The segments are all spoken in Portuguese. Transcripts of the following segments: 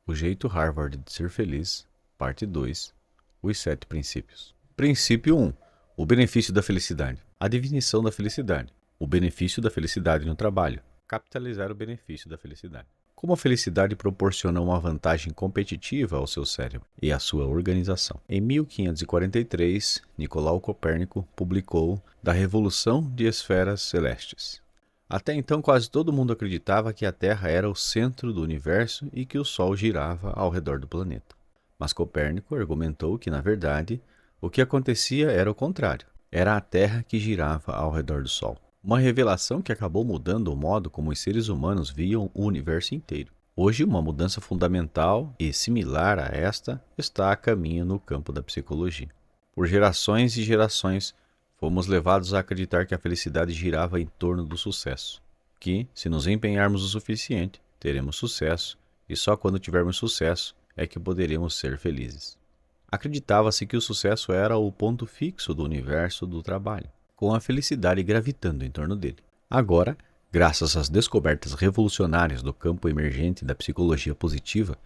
O jeito Harvard de ser feliz, parte 2, os 7 princípios. Princípio 1. O benefício da felicidade. A definição da felicidade. O benefício da felicidade no trabalho. Capitalizar o benefício da felicidade. Como a felicidade proporciona uma vantagem competitiva ao seu cérebro e à sua organização. Em 1543, Nicolau Copérnico publicou Da Revolução de Esferas Celestes. Até então, quase todo mundo acreditava que a Terra era o centro do universo e que o Sol girava ao redor do planeta. Mas Copérnico argumentou que, na verdade, o que acontecia era o contrário. Era a Terra que girava ao redor do Sol. Uma revelação que acabou mudando o modo como os seres humanos viam o universo inteiro. Hoje, uma mudança fundamental e similar a esta está a caminho no campo da psicologia. Por gerações e gerações, fomos levados a acreditar que a felicidade girava em torno do sucesso, que, se nos empenharmos o suficiente, teremos sucesso, e só quando tivermos sucesso é que poderemos ser felizes. Acreditava-se que o sucesso era o ponto fixo do universo do trabalho, com a felicidade gravitando em torno dele. Agora, graças às descobertas revolucionárias do campo emergente da psicologia positiva,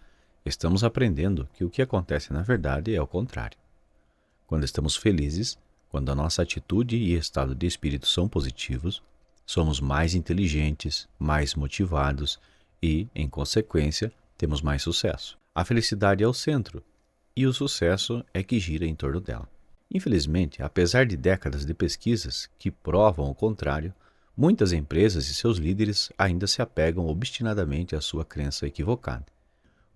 estamos aprendendo que o que acontece na verdade é o contrário. Quando estamos felizes, quando a nossa atitude e estado de espírito são positivos, somos mais inteligentes, mais motivados e, em consequência, temos mais sucesso. A felicidade é o centro e o sucesso é que gira em torno dela. Infelizmente, apesar de décadas de pesquisas que provam o contrário, muitas empresas e seus líderes ainda se apegam obstinadamente à sua crença equivocada.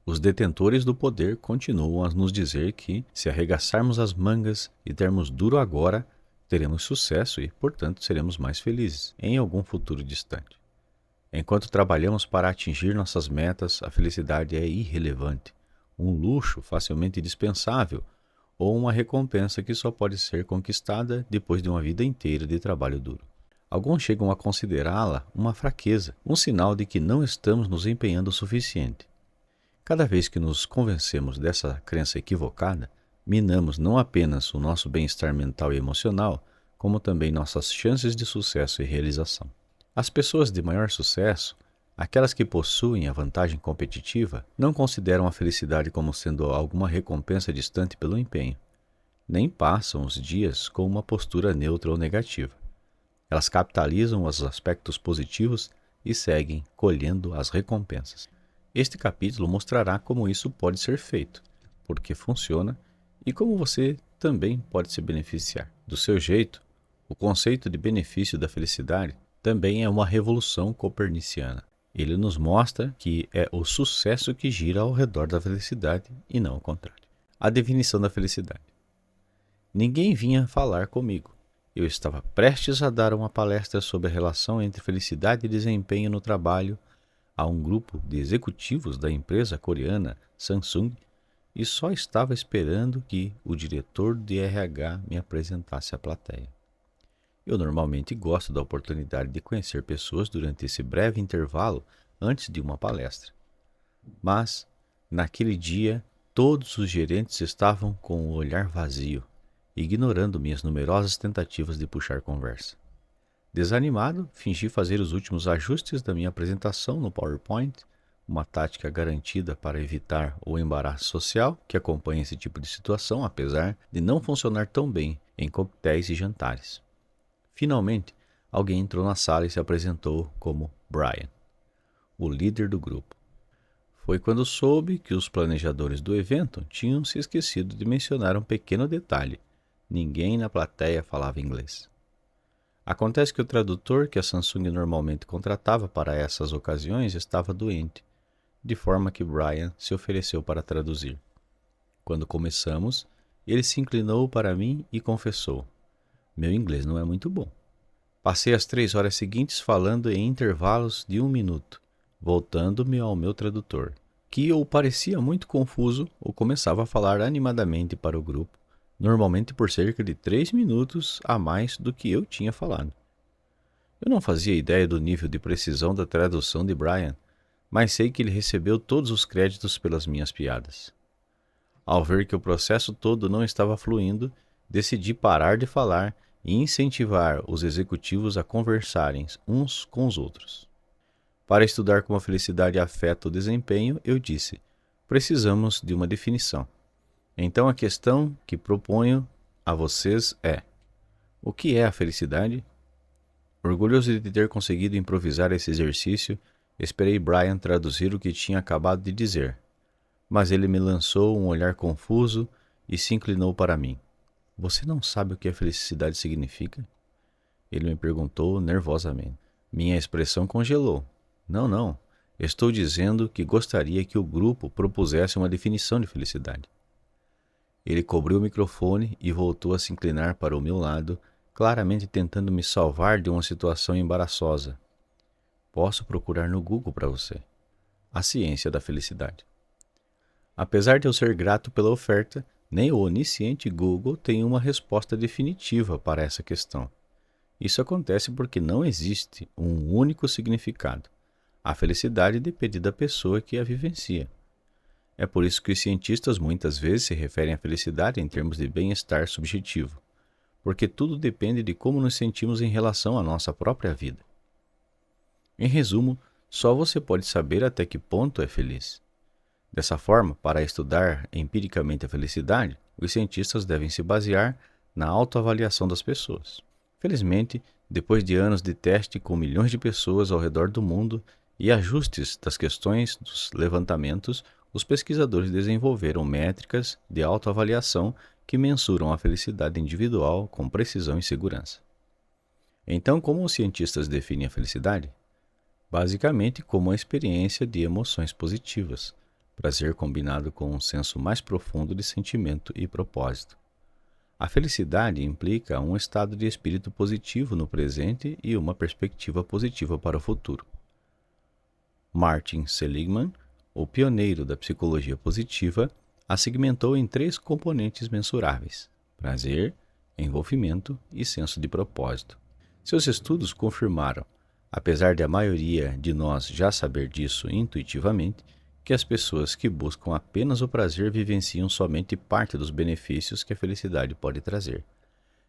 Os detentores do poder continuam a nos dizer que, se arregaçarmos as mangas e dermos duro agora, teremos sucesso e, portanto, seremos mais felizes em algum futuro distante. Enquanto trabalhamos para atingir nossas metas, a felicidade é irrelevante, um luxo facilmente dispensável ou uma recompensa que só pode ser conquistada depois de uma vida inteira de trabalho duro. Alguns chegam a considerá-la uma fraqueza, um sinal de que não estamos nos empenhando o suficiente. Cada vez que nos convencemos dessa crença equivocada, minamos não apenas o nosso bem-estar mental e emocional, como também nossas chances de sucesso e realização. As pessoas de maior sucesso, aquelas que possuem a vantagem competitiva, não consideram a felicidade como sendo alguma recompensa distante pelo empenho, nem passam os dias com uma postura neutra ou negativa. Elas capitalizam os aspectos positivos e seguem colhendo as recompensas. Este capítulo mostrará como isso pode ser feito, por que funciona e como você também pode se beneficiar. Do seu jeito, o conceito de benefício da felicidade também é uma revolução coperniciana. Ele nos mostra que é o sucesso que gira ao redor da felicidade e não o contrário. A definição da felicidade. Ninguém vinha falar comigo. Eu estava prestes a dar uma palestra sobre a relação entre felicidade e desempenho no trabalho a um grupo de executivos da empresa coreana Samsung e só estava esperando que o diretor de RH me apresentasse à plateia. Eu normalmente gosto da oportunidade de conhecer pessoas durante esse breve intervalo antes de uma palestra. Mas, naquele dia, todos os gerentes estavam com o olhar vazio, ignorando minhas numerosas tentativas de puxar conversa. Desanimado, fingi fazer os últimos ajustes da minha apresentação no PowerPoint, uma tática garantida para evitar o embaraço social que acompanha esse tipo de situação, apesar de não funcionar tão bem em coquetéis e jantares. Finalmente, alguém entrou na sala e se apresentou como Brian, o líder do grupo. Foi quando soube que os planejadores do evento tinham se esquecido de mencionar um pequeno detalhe: ninguém na plateia falava inglês. Acontece que o tradutor que a Samsung normalmente contratava para essas ocasiões estava doente, de forma que Brian se ofereceu para traduzir. Quando começamos, ele se inclinou para mim e confessou: meu inglês não é muito bom. Passei as 3 horas seguintes falando em intervalos de 1 minuto, voltando-me ao meu tradutor, que ou parecia muito confuso ou começava a falar animadamente para o grupo, normalmente por cerca de 3 minutos a mais do que eu tinha falado. Eu não fazia ideia do nível de precisão da tradução de Brian, mas sei que ele recebeu todos os créditos pelas minhas piadas. Ao ver que o processo todo não estava fluindo, decidi parar de falar e incentivar os executivos a conversarem uns com os outros. Para estudar como a felicidade afeta o desempenho, eu disse: precisamos de uma definição. Então a questão que proponho a vocês é: o que é a felicidade? Orgulhoso de ter conseguido improvisar esse exercício, esperei Brian traduzir o que tinha acabado de dizer, mas ele me lançou um olhar confuso e se inclinou para mim. Você não sabe o que a felicidade significa? Ele me perguntou nervosamente. Minha expressão congelou. Não. Estou dizendo que gostaria que o grupo propusesse uma definição de felicidade. Ele cobriu o microfone e voltou a se inclinar para o meu lado, claramente tentando me salvar de uma situação embaraçosa. Posso procurar no Google para você. A ciência da felicidade. Apesar de eu ser grato pela oferta, nem o onisciente Google tem uma resposta definitiva para essa questão. Isso acontece porque não existe um único significado. A felicidade depende da pessoa que a vivencia. É por isso que os cientistas muitas vezes se referem à felicidade em termos de bem-estar subjetivo, porque tudo depende de como nos sentimos em relação à nossa própria vida. Em resumo, só você pode saber até que ponto é feliz. Dessa forma, para estudar empiricamente a felicidade, os cientistas devem se basear na autoavaliação das pessoas. Felizmente, depois de anos de teste com milhões de pessoas ao redor do mundo e ajustes das questões dos levantamentos, os pesquisadores desenvolveram métricas de autoavaliação que mensuram a felicidade individual com precisão e segurança. Então, como os cientistas definem a felicidade? Basicamente, como a experiência de emoções positivas, prazer combinado com um senso mais profundo de sentimento e propósito. A felicidade implica um estado de espírito positivo no presente e uma perspectiva positiva para o futuro. Martin Seligman, o pioneiro da psicologia positiva, a segmentou em 3 componentes mensuráveis: prazer, envolvimento e senso de propósito. Seus estudos confirmaram, apesar de a maioria de nós já saber disso intuitivamente, que as pessoas que buscam apenas o prazer vivenciam somente parte dos benefícios que a felicidade pode trazer,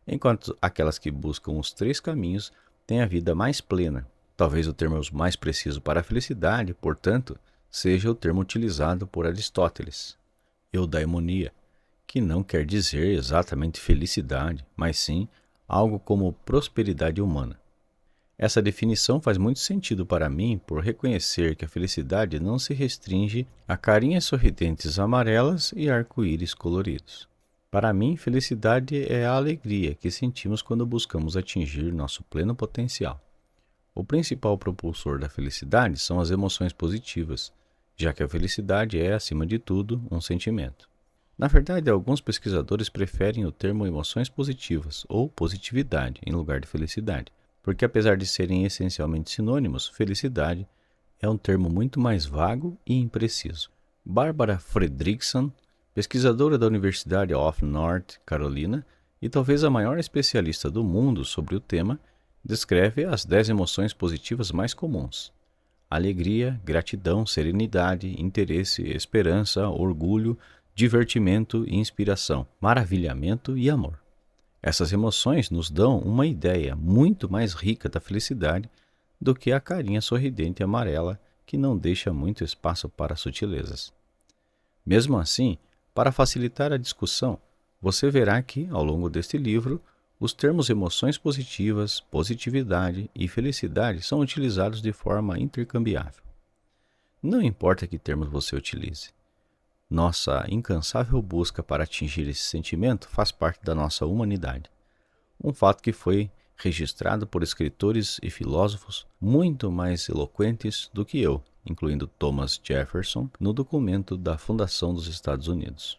enquanto aquelas que buscam os 3 caminhos têm a vida mais plena. Talvez o termo mais preciso para a felicidade, portanto, seja o termo utilizado por Aristóteles, eudaimonia, que não quer dizer exatamente felicidade, mas sim algo como prosperidade humana. Essa definição faz muito sentido para mim por reconhecer que a felicidade não se restringe a carinhas sorridentes amarelas e arco-íris coloridos. Para mim, felicidade é a alegria que sentimos quando buscamos atingir nosso pleno potencial. O principal propulsor da felicidade são as emoções positivas, já que a felicidade é, acima de tudo, um sentimento. Na verdade, alguns pesquisadores preferem o termo emoções positivas ou positividade em lugar de felicidade, porque apesar de serem essencialmente sinônimos, felicidade é um termo muito mais vago e impreciso. Barbara Fredrickson, pesquisadora da Universidade of North Carolina e talvez a maior especialista do mundo sobre o tema, descreve as 10 emoções positivas mais comuns: alegria, gratidão, serenidade, interesse, esperança, orgulho, divertimento e inspiração, maravilhamento e amor. Essas emoções nos dão uma ideia muito mais rica da felicidade do que a carinha sorridente amarela que não deixa muito espaço para sutilezas. Mesmo assim, para facilitar a discussão, você verá que, ao longo deste livro, os termos emoções positivas, positividade e felicidade são utilizados de forma intercambiável. Não importa que termos você utilize. Nossa incansável busca para atingir esse sentimento faz parte da nossa humanidade. Um fato que foi registrado por escritores e filósofos muito mais eloquentes do que eu, incluindo Thomas Jefferson, no documento da Fundação dos Estados Unidos.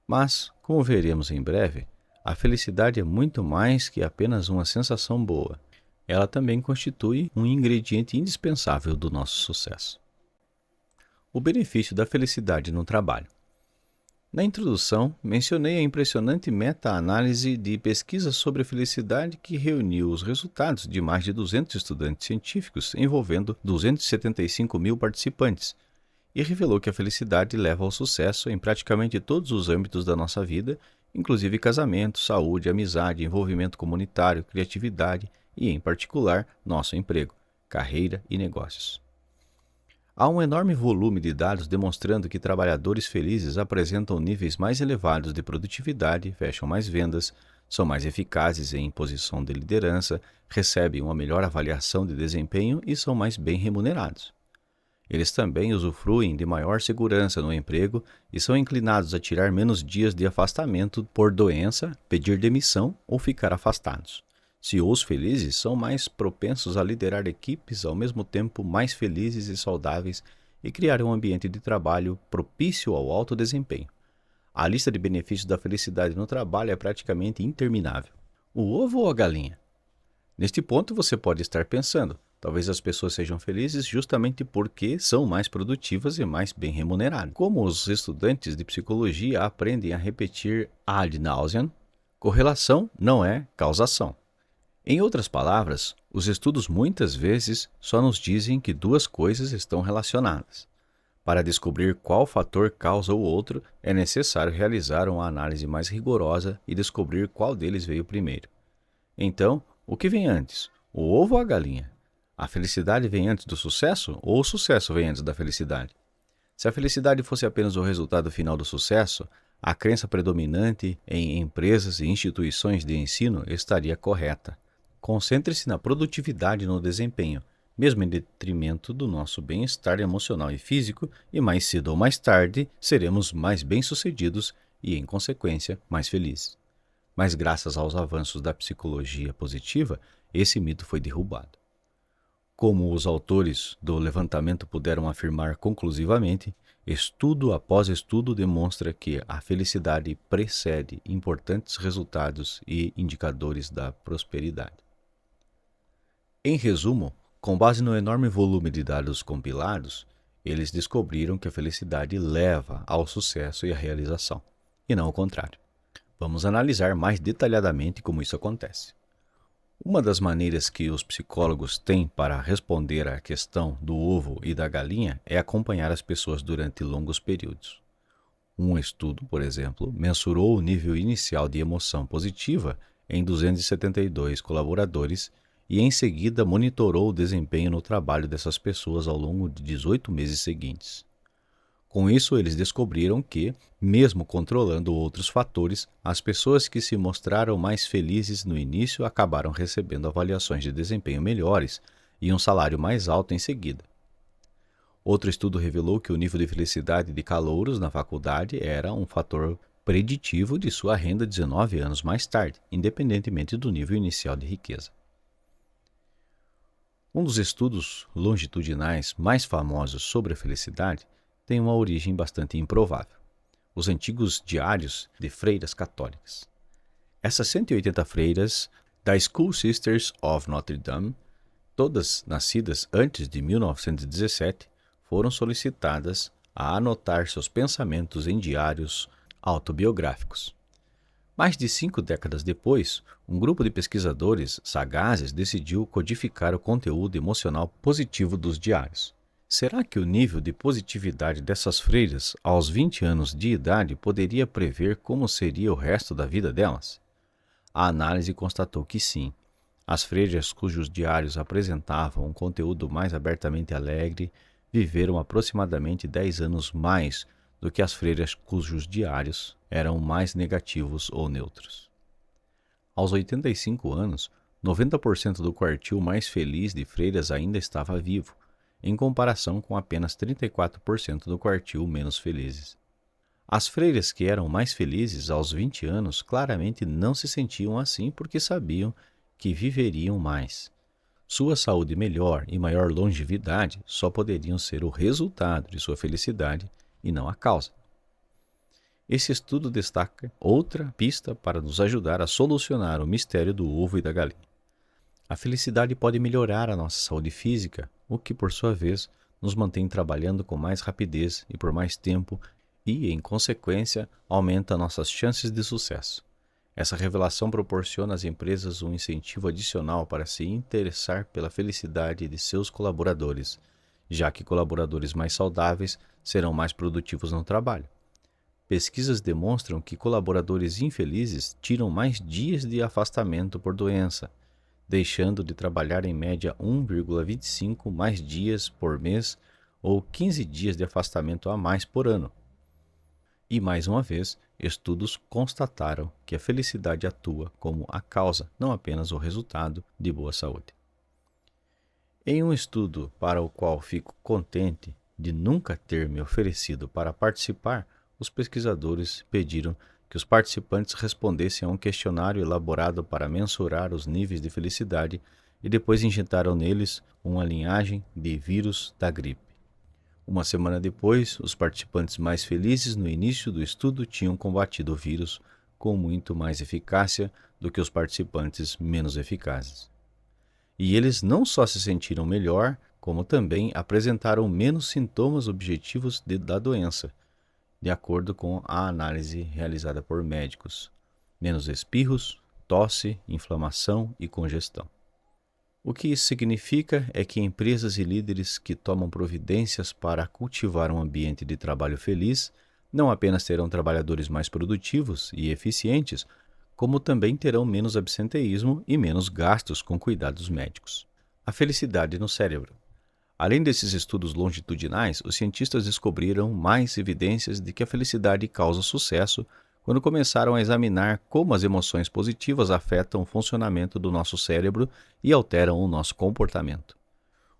Mas, como veremos em breve, a felicidade é muito mais que apenas uma sensação boa. Ela também constitui um ingrediente indispensável do nosso sucesso. O benefício da felicidade no trabalho. Na introdução, mencionei a impressionante meta-análise de pesquisa sobre a felicidade que reuniu os resultados de mais de 200 estudantes científicos envolvendo 275 mil participantes e revelou que a felicidade leva ao sucesso em praticamente todos os âmbitos da nossa vida, inclusive casamento, saúde, amizade, envolvimento comunitário, criatividade e, em particular, nosso emprego, carreira e negócios. Há um enorme volume de dados demonstrando que trabalhadores felizes apresentam níveis mais elevados de produtividade, fecham mais vendas, são mais eficazes em posição de liderança, recebem uma melhor avaliação de desempenho e são mais bem remunerados. Eles também usufruem de maior segurança no emprego e são inclinados a tirar menos dias de afastamento por doença, pedir demissão ou ficar afastados. CEOs felizes são mais propensos a liderar equipes ao mesmo tempo mais felizes e saudáveis e criar um ambiente de trabalho propício ao alto desempenho. A lista de benefícios da felicidade no trabalho é praticamente interminável. O ovo ou a galinha? Neste ponto você pode estar pensando, talvez as pessoas sejam felizes justamente porque são mais produtivas e mais bem remuneradas. Como os estudantes de psicologia aprendem a repetir ad nauseam, correlação não é causação. Em outras palavras, os estudos muitas vezes só nos dizem que duas coisas estão relacionadas. Para descobrir qual fator causa o outro, é necessário realizar uma análise mais rigorosa e descobrir qual deles veio primeiro. Então, o que vem antes? O ovo ou a galinha? A felicidade vem antes do sucesso ou o sucesso vem antes da felicidade? Se a felicidade fosse apenas o resultado final do sucesso, a crença predominante em empresas e instituições de ensino estaria correta. Concentre-se na produtividade e no desempenho, mesmo em detrimento do nosso bem-estar emocional e físico, e mais cedo ou mais tarde seremos mais bem-sucedidos e, em consequência, mais felizes. Mas graças aos avanços da psicologia positiva, esse mito foi derrubado. Como os autores do levantamento puderam afirmar conclusivamente, estudo após estudo demonstra que a felicidade precede importantes resultados e indicadores da prosperidade. Em resumo, com base no enorme volume de dados compilados, eles descobriram que a felicidade leva ao sucesso e à realização, e não o contrário. Vamos analisar mais detalhadamente como isso acontece. Uma das maneiras que os psicólogos têm para responder à questão do ovo e da galinha é acompanhar as pessoas durante longos períodos. Um estudo, por exemplo, mensurou o nível inicial de emoção positiva em 272 colaboradores e em seguida monitorou o desempenho no trabalho dessas pessoas ao longo de 18 meses seguintes. Com isso, eles descobriram que, mesmo controlando outros fatores, as pessoas que se mostraram mais felizes no início acabaram recebendo avaliações de desempenho melhores e um salário mais alto em seguida. Outro estudo revelou que o nível de felicidade de calouros na faculdade era um fator preditivo de sua renda 19 anos mais tarde, independentemente do nível inicial de riqueza. Um dos estudos longitudinais mais famosos sobre a felicidade tem uma origem bastante improvável: os antigos diários de freiras católicas. Essas 180 freiras da School Sisters of Notre Dame, todas nascidas antes de 1917, foram solicitadas a anotar seus pensamentos em diários autobiográficos. Mais de 5 décadas depois, um grupo de pesquisadores sagazes decidiu codificar o conteúdo emocional positivo dos diários. Será que o nível de positividade dessas freiras aos 20 anos de idade poderia prever como seria o resto da vida delas? A análise constatou que sim. As freiras cujos diários apresentavam um conteúdo mais abertamente alegre viveram aproximadamente 10 anos mais do que as freiras cujos diários eram mais negativos ou neutros. Aos 85 anos, 90% do quartil mais feliz de freiras ainda estava vivo, em comparação com apenas 34% do quartil menos felizes. As freiras que eram mais felizes aos 20 anos claramente não se sentiam assim porque sabiam que viveriam mais. Sua saúde melhor e maior longevidade só poderiam ser o resultado de sua felicidade e não a causa. Esse estudo destaca outra pista para nos ajudar a solucionar o mistério do ovo e da galinha. A felicidade pode melhorar a nossa saúde física, o que, por sua vez, nos mantém trabalhando com mais rapidez e por mais tempo e, em consequência, aumenta nossas chances de sucesso. Essa revelação proporciona às empresas um incentivo adicional para se interessar pela felicidade de seus colaboradores, já que colaboradores mais saudáveis serão mais produtivos no trabalho. Pesquisas demonstram que colaboradores infelizes tiram mais dias de afastamento por doença, deixando de trabalhar em média 1,25 mais dias por mês, ou 15 dias de afastamento a mais por ano. E mais uma vez, estudos constataram que a felicidade atua como a causa, não apenas o resultado de boa saúde. Em um estudo para o qual fico contente de nunca ter me oferecido para participar, os pesquisadores pediram que os participantes respondessem a um questionário elaborado para mensurar os níveis de felicidade e depois injetaram neles uma linhagem de vírus da gripe. Uma semana depois, os participantes mais felizes no início do estudo tinham combatido o vírus com muito mais eficácia do que os participantes menos eficazes. E eles não só se sentiram melhor, como também apresentaram menos sintomas objetivos da doença, de acordo com a análise realizada por médicos. Menos espirros, tosse, inflamação e congestão. O que isso significa é que empresas e líderes que tomam providências para cultivar um ambiente de trabalho feliz não apenas terão trabalhadores mais produtivos e eficientes, como também terão menos absenteísmo e menos gastos com cuidados médicos. A felicidade no cérebro. Além desses estudos longitudinais, os cientistas descobriram mais evidências de que a felicidade causa sucesso quando começaram a examinar como as emoções positivas afetam o funcionamento do nosso cérebro e alteram o nosso comportamento.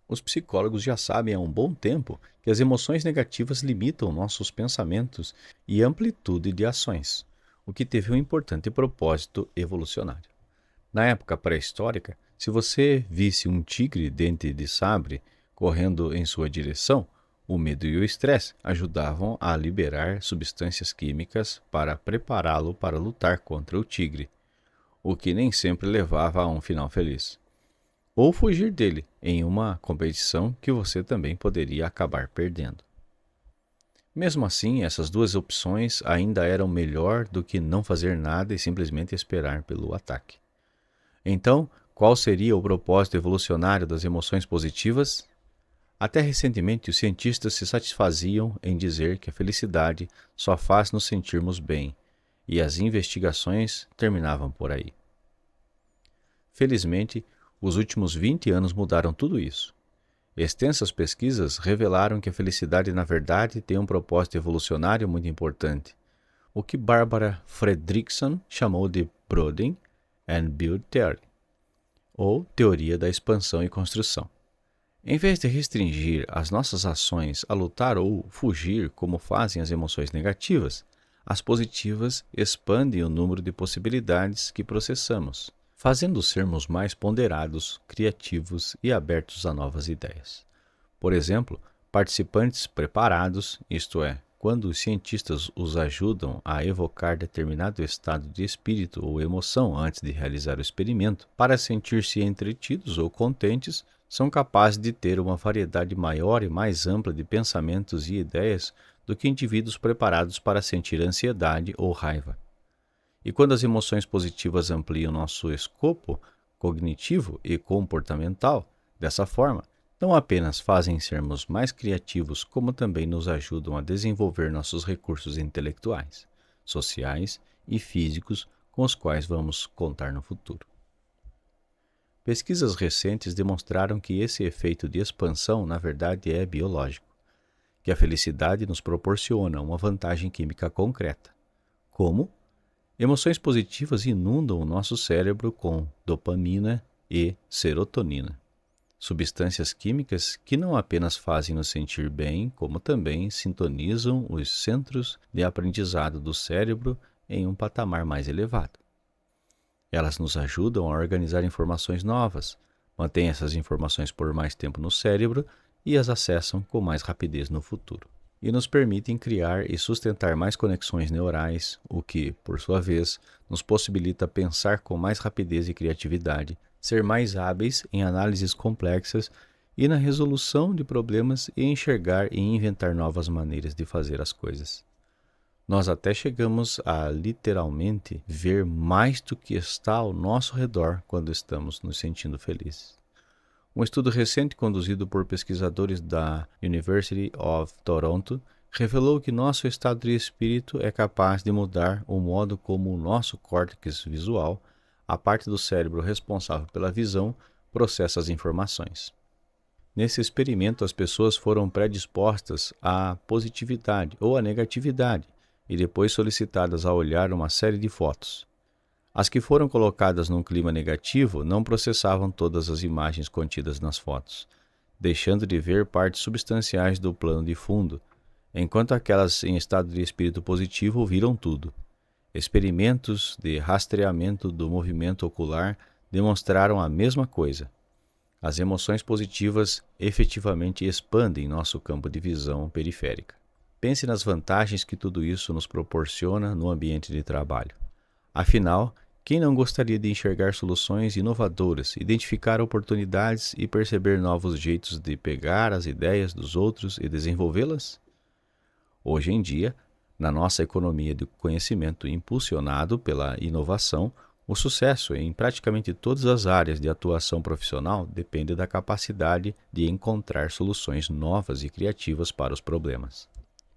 Os psicólogos já sabem há um bom tempo que as emoções negativas limitam nossos pensamentos e amplitude de ações, o que teve um importante propósito evolucionário. Na época pré-histórica, se você visse um tigre dente de sabre correndo em sua direção, o medo e o estresse ajudavam a liberar substâncias químicas para prepará-lo para lutar contra o tigre, o que nem sempre levava a um final feliz. Ou fugir dele em uma competição que você também poderia acabar perdendo. Mesmo assim, essas duas opções ainda eram melhor do que não fazer nada e simplesmente esperar pelo ataque. Então, qual seria o propósito evolucionário das emoções positivas? Até recentemente, os cientistas se satisfaziam em dizer que a felicidade só faz nos sentirmos bem, e as investigações terminavam por aí. Felizmente, os últimos 20 anos mudaram tudo isso. Extensas pesquisas revelaram que a felicidade, na verdade, tem um propósito evolucionário muito importante, o que Barbara Fredrickson chamou de Broadening and Build Theory, ou teoria da expansão e construção. Em vez de restringir as nossas ações a lutar ou fugir como fazem as emoções negativas, as positivas expandem o número de possibilidades que processamos, fazendo sermos mais ponderados, criativos e abertos a novas ideias. Por exemplo, participantes preparados, isto é, quando os cientistas os ajudam a evocar determinado estado de espírito ou emoção antes de realizar o experimento, para sentir-se entretidos ou contentes, são capazes de ter uma variedade maior e mais ampla de pensamentos e ideias do que indivíduos preparados para sentir ansiedade ou raiva. E quando as emoções positivas ampliam nosso escopo cognitivo e comportamental, dessa forma, não apenas fazem sermos mais criativos, como também nos ajudam a desenvolver nossos recursos intelectuais, sociais e físicos com os quais vamos contar no futuro. Pesquisas recentes demonstraram que esse efeito de expansão, na verdade, é biológico, que a felicidade nos proporciona uma vantagem química concreta. Como? Emoções positivas inundam o nosso cérebro com dopamina e serotonina, substâncias químicas que não apenas fazem nos sentir bem, como também sintonizam os centros de aprendizado do cérebro em um patamar mais elevado. Elas nos ajudam a organizar informações novas, mantêm essas informações por mais tempo no cérebro e as acessam com mais rapidez no futuro. E nos permitem criar e sustentar mais conexões neurais, o que, por sua vez, nos possibilita pensar com mais rapidez e criatividade, ser mais hábeis em análises complexas e na resolução de problemas e enxergar e inventar novas maneiras de fazer as coisas. Nós até chegamos a literalmente ver mais do que está ao nosso redor quando estamos nos sentindo felizes. Um estudo recente conduzido por pesquisadores da University of Toronto revelou que nosso estado de espírito é capaz de mudar o modo como o nosso córtex visual, a parte do cérebro responsável pela visão, processa as informações. Nesse experimento, as pessoas foram predispostas à positividade ou à negatividade e depois solicitadas a olhar uma série de fotos. As que foram colocadas num clima negativo não processavam todas as imagens contidas nas fotos, deixando de ver partes substanciais do plano de fundo, enquanto aquelas em estado de espírito positivo viram tudo. Experimentos de rastreamento do movimento ocular demonstraram a mesma coisa. As emoções positivas efetivamente expandem nosso campo de visão periférica. Pense nas vantagens que tudo isso nos proporciona no ambiente de trabalho. Afinal, quem não gostaria de enxergar soluções inovadoras, identificar oportunidades e perceber novos jeitos de pegar as ideias dos outros e desenvolvê-las? Hoje em dia, na nossa economia do conhecimento impulsionado pela inovação, o sucesso em praticamente todas as áreas de atuação profissional depende da capacidade de encontrar soluções novas e criativas para os problemas.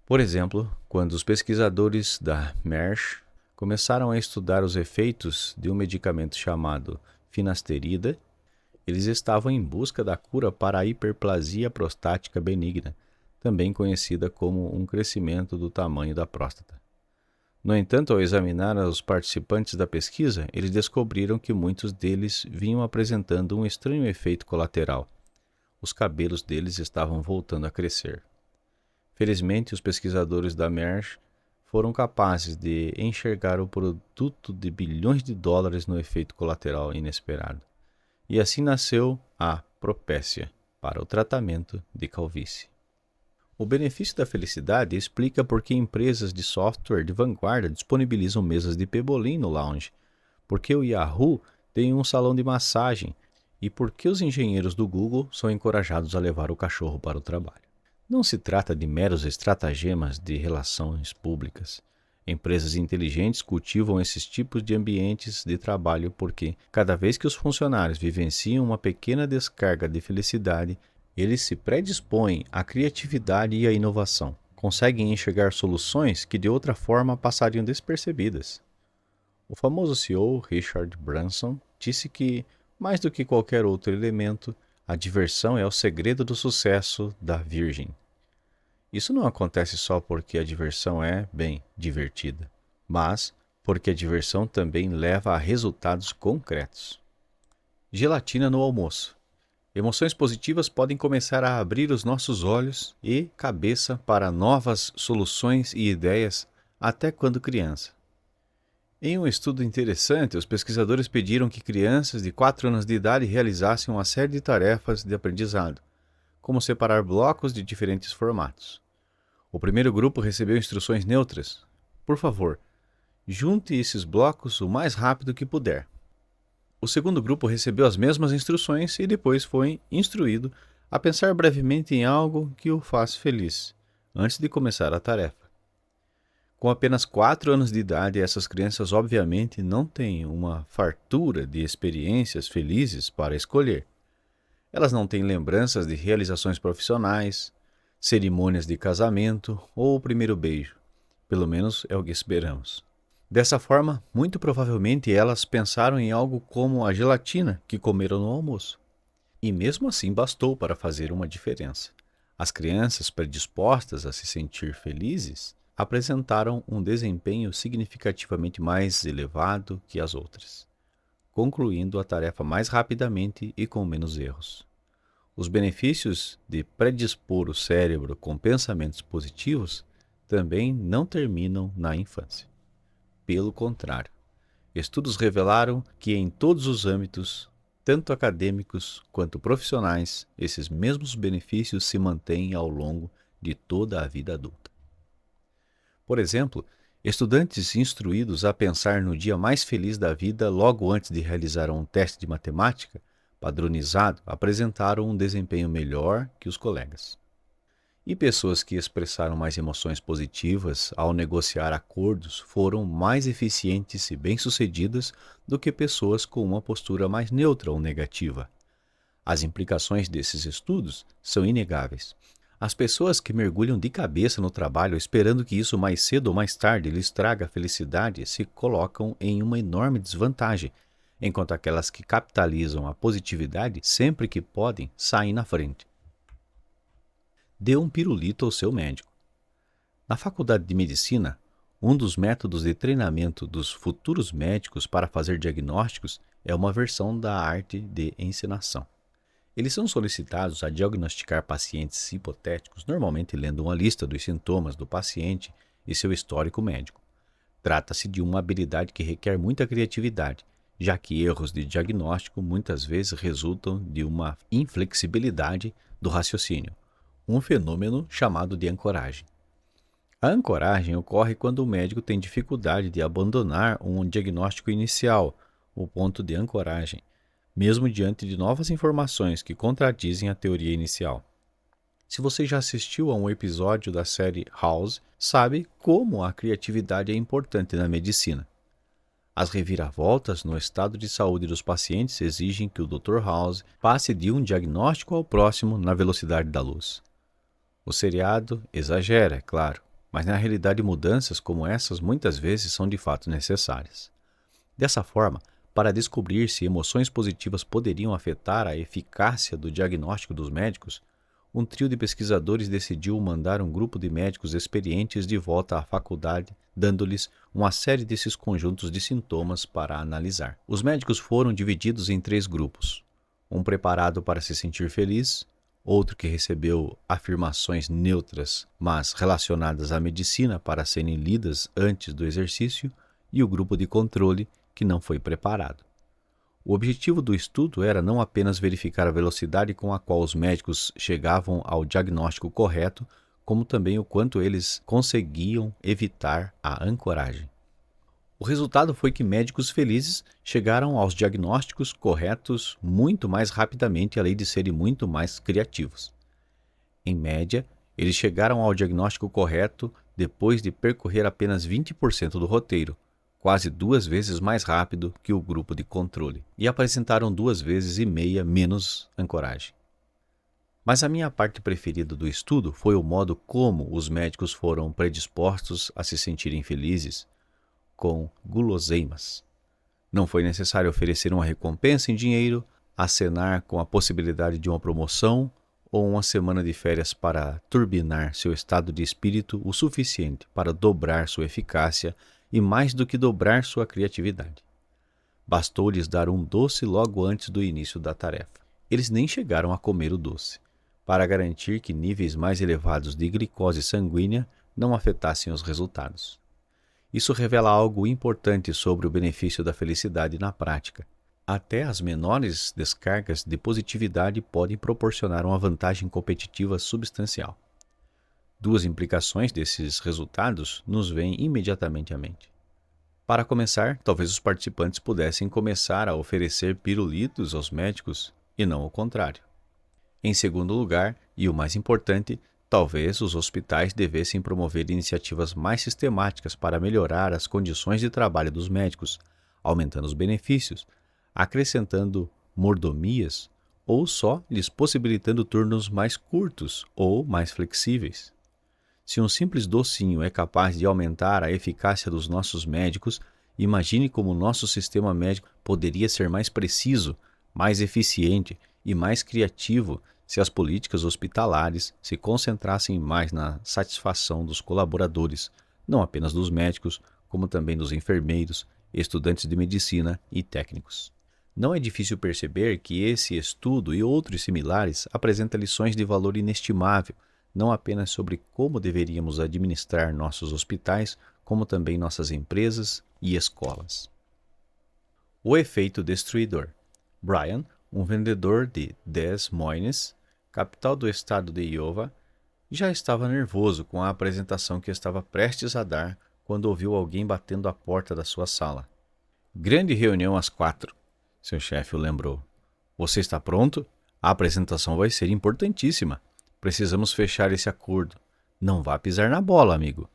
Por exemplo, quando os pesquisadores da Merck começaram a estudar os efeitos de um medicamento chamado finasterida, eles estavam em busca da cura para a hiperplasia prostática benigna, também conhecida como um crescimento do tamanho da próstata. No entanto, ao examinar os participantes da pesquisa, eles descobriram que muitos deles vinham apresentando um estranho efeito colateral. Os cabelos deles estavam voltando a crescer. Felizmente, os pesquisadores da Merck foram capazes de enxergar o produto de bilhões de dólares no efeito colateral inesperado. E assim nasceu a Propécia para o tratamento de calvície. O benefício da felicidade explica por que empresas de software de vanguarda disponibilizam mesas de pebolim no lounge, por que o Yahoo tem um salão de massagem e por que os engenheiros do Google são encorajados a levar o cachorro para o trabalho. Não se trata de meros estratagemas de relações públicas. Empresas inteligentes cultivam esses tipos de ambientes de trabalho porque, cada vez que os funcionários vivenciam uma pequena descarga de felicidade, eles se predispõem à criatividade e à inovação. Conseguem enxergar soluções que de outra forma passariam despercebidas. O famoso CEO Richard Branson disse que, mais do que qualquer outro elemento, a diversão é o segredo do sucesso da Virgin. Isso não acontece só porque a diversão é, bem, divertida, mas porque a diversão também leva a resultados concretos. Gelatina no almoço. Emoções positivas podem começar a abrir os nossos olhos e cabeça para novas soluções e ideias até quando criança. Em um estudo interessante, os pesquisadores pediram que crianças de 4 anos de idade realizassem uma série de tarefas de aprendizado, como separar blocos de diferentes formatos. O primeiro grupo recebeu instruções neutras. Por favor, junte esses blocos o mais rápido que puder. O segundo grupo recebeu as mesmas instruções e depois foi instruído a pensar brevemente em algo que o faz feliz, antes de começar a tarefa. Com apenas 4 anos de idade, essas crianças obviamente não têm uma fartura de experiências felizes para escolher. Elas não têm lembranças de realizações profissionais, cerimônias de casamento ou o primeiro beijo. Pelo menos é o que esperamos. Dessa forma, muito provavelmente elas pensaram em algo como a gelatina que comeram no almoço. E mesmo assim bastou para fazer uma diferença. As crianças predispostas a se sentir felizes apresentaram um desempenho significativamente mais elevado que as outras, concluindo a tarefa mais rapidamente e com menos erros. Os benefícios de predispor o cérebro com pensamentos positivos também não terminam na infância. Pelo contrário, estudos revelaram que em todos os âmbitos, tanto acadêmicos quanto profissionais, esses mesmos benefícios se mantêm ao longo de toda a vida adulta. Por exemplo, estudantes instruídos a pensar no dia mais feliz da vida logo antes de realizar um teste de matemática padronizado apresentaram um desempenho melhor que os colegas. E pessoas que expressaram mais emoções positivas ao negociar acordos foram mais eficientes e bem-sucedidas do que pessoas com uma postura mais neutra ou negativa. As implicações desses estudos são inegáveis. As pessoas que mergulham de cabeça no trabalho esperando que isso mais cedo ou mais tarde lhes traga felicidade se colocam em uma enorme desvantagem, enquanto aquelas que capitalizam a positividade sempre que podem saem na frente. Dê um pirulito ao seu médico. Na faculdade de medicina, um dos métodos de treinamento dos futuros médicos para fazer diagnósticos é uma versão da arte de encenação. Eles são solicitados a diagnosticar pacientes hipotéticos, normalmente lendo uma lista dos sintomas do paciente e seu histórico médico. Trata-se de uma habilidade que requer muita criatividade, já que erros de diagnóstico muitas vezes resultam de uma inflexibilidade do raciocínio, um fenômeno chamado de ancoragem. A ancoragem ocorre quando o médico tem dificuldade de abandonar um diagnóstico inicial, o ponto de ancoragem, mesmo diante de novas informações que contradizem a teoria inicial. Se você já assistiu a um episódio da série House, sabe como a criatividade é importante na medicina. As reviravoltas no estado de saúde dos pacientes exigem que o Dr. House passe de um diagnóstico ao próximo na velocidade da luz. O seriado exagera, é claro, mas na realidade mudanças como essas muitas vezes são de fato necessárias. Dessa forma, para descobrir se emoções positivas poderiam afetar a eficácia do diagnóstico dos médicos, um trio de pesquisadores decidiu mandar um grupo de médicos experientes de volta à faculdade, dando-lhes uma série desses conjuntos de sintomas para analisar. Os médicos foram divididos em 3 grupos: um preparado para se sentir feliz, outro que recebeu afirmações neutras, mas relacionadas à medicina para serem lidas antes do exercício, e o grupo de controle, que não foi preparado. O objetivo do estudo era não apenas verificar a velocidade com a qual os médicos chegavam ao diagnóstico correto, como também o quanto eles conseguiam evitar a ancoragem. O resultado foi que médicos felizes chegaram aos diagnósticos corretos muito mais rapidamente, além de serem muito mais criativos. Em média, eles chegaram ao diagnóstico correto depois de percorrer apenas 20% do roteiro, quase 2 vezes mais rápido que o grupo de controle, e apresentaram 2,5 vezes menos ancoragem. Mas a minha parte preferida do estudo foi o modo como os médicos foram predispostos a se sentirem felizes com guloseimas. Não foi necessário oferecer uma recompensa em dinheiro, acenar com a possibilidade de uma promoção ou uma semana de férias para turbinar seu estado de espírito o suficiente para dobrar sua eficácia e mais do que dobrar sua criatividade. Bastou-lhes dar um doce logo antes do início da tarefa. Eles nem chegaram a comer o doce, para garantir que níveis mais elevados de glicose sanguínea não afetassem os resultados. Isso revela algo importante sobre o benefício da felicidade na prática. Até as menores descargas de positividade podem proporcionar uma vantagem competitiva substancial. 2 implicações desses resultados nos vêm imediatamente à mente. Para começar, talvez os participantes pudessem começar a oferecer pirulitos aos médicos e não o contrário. Em segundo lugar, e o mais importante, talvez os hospitais devessem promover iniciativas mais sistemáticas para melhorar as condições de trabalho dos médicos, aumentando os benefícios, acrescentando mordomias ou só lhes possibilitando turnos mais curtos ou mais flexíveis. Se um simples docinho é capaz de aumentar a eficácia dos nossos médicos, imagine como o nosso sistema médico poderia ser mais preciso, mais eficiente e mais criativo se as políticas hospitalares se concentrassem mais na satisfação dos colaboradores, não apenas dos médicos, como também dos enfermeiros, estudantes de medicina e técnicos. Não é difícil perceber que esse estudo e outros similares apresentam lições de valor inestimável, não apenas sobre como deveríamos administrar nossos hospitais, como também nossas empresas e escolas. O efeito destruidor. Brian, um vendedor de Des Moines, capital do estado de Iowa, já estava nervoso com a apresentação que estava prestes a dar quando ouviu alguém batendo à porta da sua sala. Grande reunião às 4, seu chefe o lembrou. Você está pronto? A apresentação vai ser importantíssima. Precisamos fechar esse acordo. Não vá pisar na bola, amigo.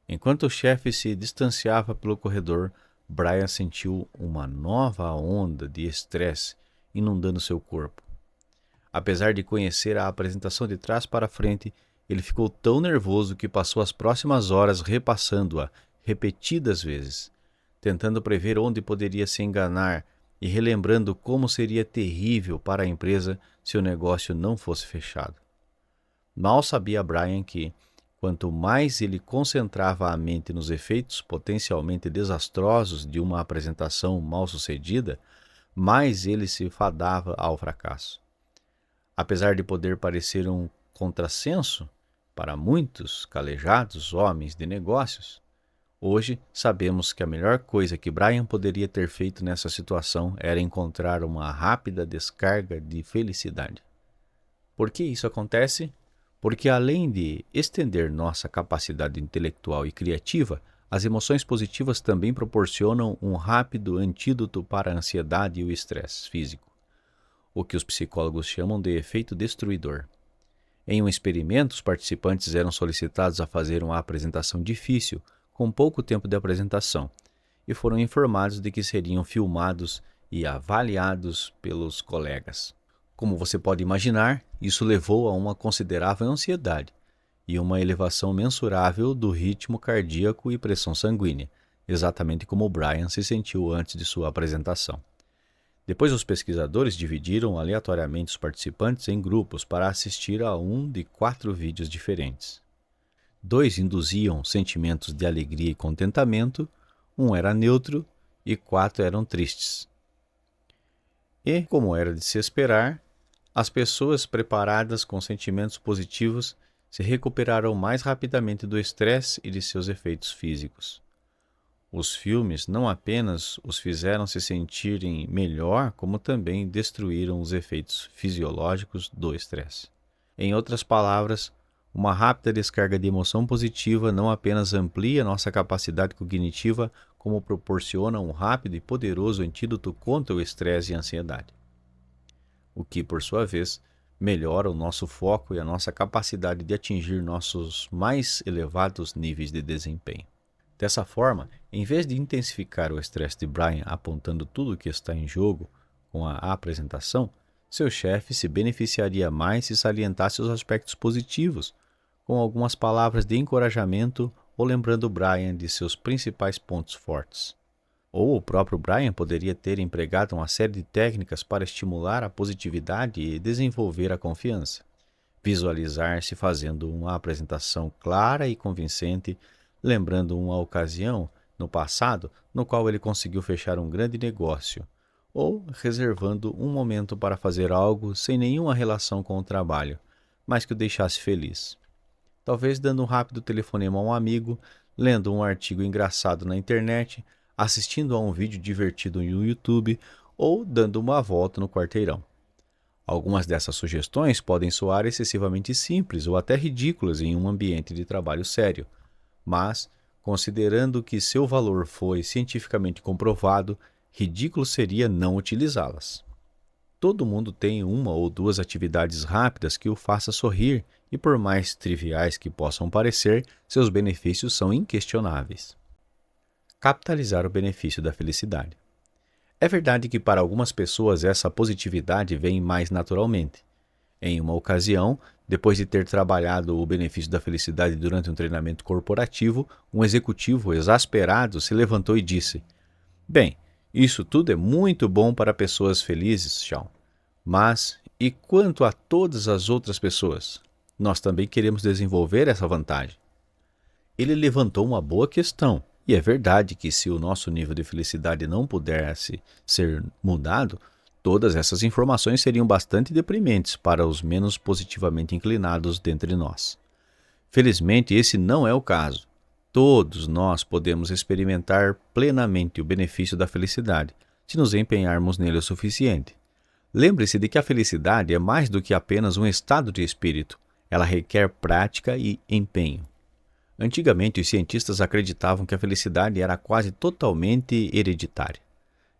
Enquanto o chefe se distanciava pelo corredor, Brian sentiu uma nova onda de estresse inundando seu corpo. Apesar de conhecer a apresentação de trás para frente, ele ficou tão nervoso que passou as próximas horas repassando-a repetidas vezes, tentando prever onde poderia se enganar e relembrando como seria terrível para a empresa se o negócio não fosse fechado. Mal sabia Brian que, quanto mais ele concentrava a mente nos efeitos potencialmente desastrosos de uma apresentação mal-sucedida, mais ele se fadava ao fracasso. Apesar de poder parecer um contrassenso para muitos calejados homens de negócios, hoje sabemos que a melhor coisa que Brian poderia ter feito nessa situação era encontrar uma rápida descarga de felicidade. Por que isso acontece? Porque além de estender nossa capacidade intelectual e criativa, as emoções positivas também proporcionam um rápido antídoto para a ansiedade e o estresse físico, o que os psicólogos chamam de efeito destruidor. Em um experimento, os participantes eram solicitados a fazer uma apresentação difícil, com pouco tempo de apresentação, e foram informados de que seriam filmados e avaliados pelos colegas. Como você pode imaginar, isso levou a uma considerável ansiedade e uma elevação mensurável do ritmo cardíaco e pressão sanguínea, exatamente como Brian se sentiu antes de sua apresentação. Depois, os pesquisadores dividiram aleatoriamente os participantes em grupos para assistir a um de 4 vídeos diferentes. 2 induziam sentimentos de alegria e contentamento, 1 era neutro e 4 eram tristes. E, como era de se esperar, as pessoas preparadas com sentimentos positivos se recuperaram mais rapidamente do estresse e de seus efeitos físicos. Os filmes não apenas os fizeram se sentirem melhor, como também destruíram os efeitos fisiológicos do estresse. Em outras palavras, uma rápida descarga de emoção positiva não apenas amplia nossa capacidade cognitiva, como proporciona um rápido e poderoso antídoto contra o estresse e a ansiedade, o que, por sua vez, melhora o nosso foco e a nossa capacidade de atingir nossos mais elevados níveis de desempenho. Dessa forma, em vez de intensificar o estresse de Brian apontando tudo o que está em jogo com a apresentação, seu chefe se beneficiaria mais se salientasse os aspectos positivos, com algumas palavras de encorajamento ou lembrando Brian de seus principais pontos fortes. Ou o próprio Brian poderia ter empregado uma série de técnicas para estimular a positividade e desenvolver a confiança. Visualizar-se fazendo uma apresentação clara e convincente, lembrando uma ocasião no passado no qual ele conseguiu fechar um grande negócio, ou reservando um momento para fazer algo sem nenhuma relação com o trabalho, mas que o deixasse feliz. Talvez dando um rápido telefonema a um amigo, lendo um artigo engraçado na internet, assistindo a um vídeo divertido no YouTube ou dando uma volta no quarteirão. Algumas dessas sugestões podem soar excessivamente simples ou até ridículas em um ambiente de trabalho sério, mas, considerando que seu valor foi cientificamente comprovado, ridículo seria não utilizá-las. Todo mundo tem uma ou 2 atividades rápidas que o faça sorrir e, por mais triviais que possam parecer, seus benefícios são inquestionáveis. Capitalizar o benefício da felicidade. É verdade que para algumas pessoas essa positividade vem mais naturalmente. Em uma ocasião, depois de ter trabalhado o benefício da felicidade durante um treinamento corporativo, um executivo exasperado se levantou e disse: "Bem, isso tudo é muito bom para pessoas felizes, Sean. Mas e quanto a todas as outras pessoas? Nós também queremos desenvolver essa vantagem." Ele levantou uma boa questão, e é verdade que se o nosso nível de felicidade não pudesse ser mudado, todas essas informações seriam bastante deprimentes para os menos positivamente inclinados dentre nós. Felizmente, esse não é o caso. Todos nós podemos experimentar plenamente o benefício da felicidade, se nos empenharmos nele o suficiente. Lembre-se de que a felicidade é mais do que apenas um estado de espírito. Ela requer prática e empenho. Antigamente, os cientistas acreditavam que a felicidade era quase totalmente hereditária,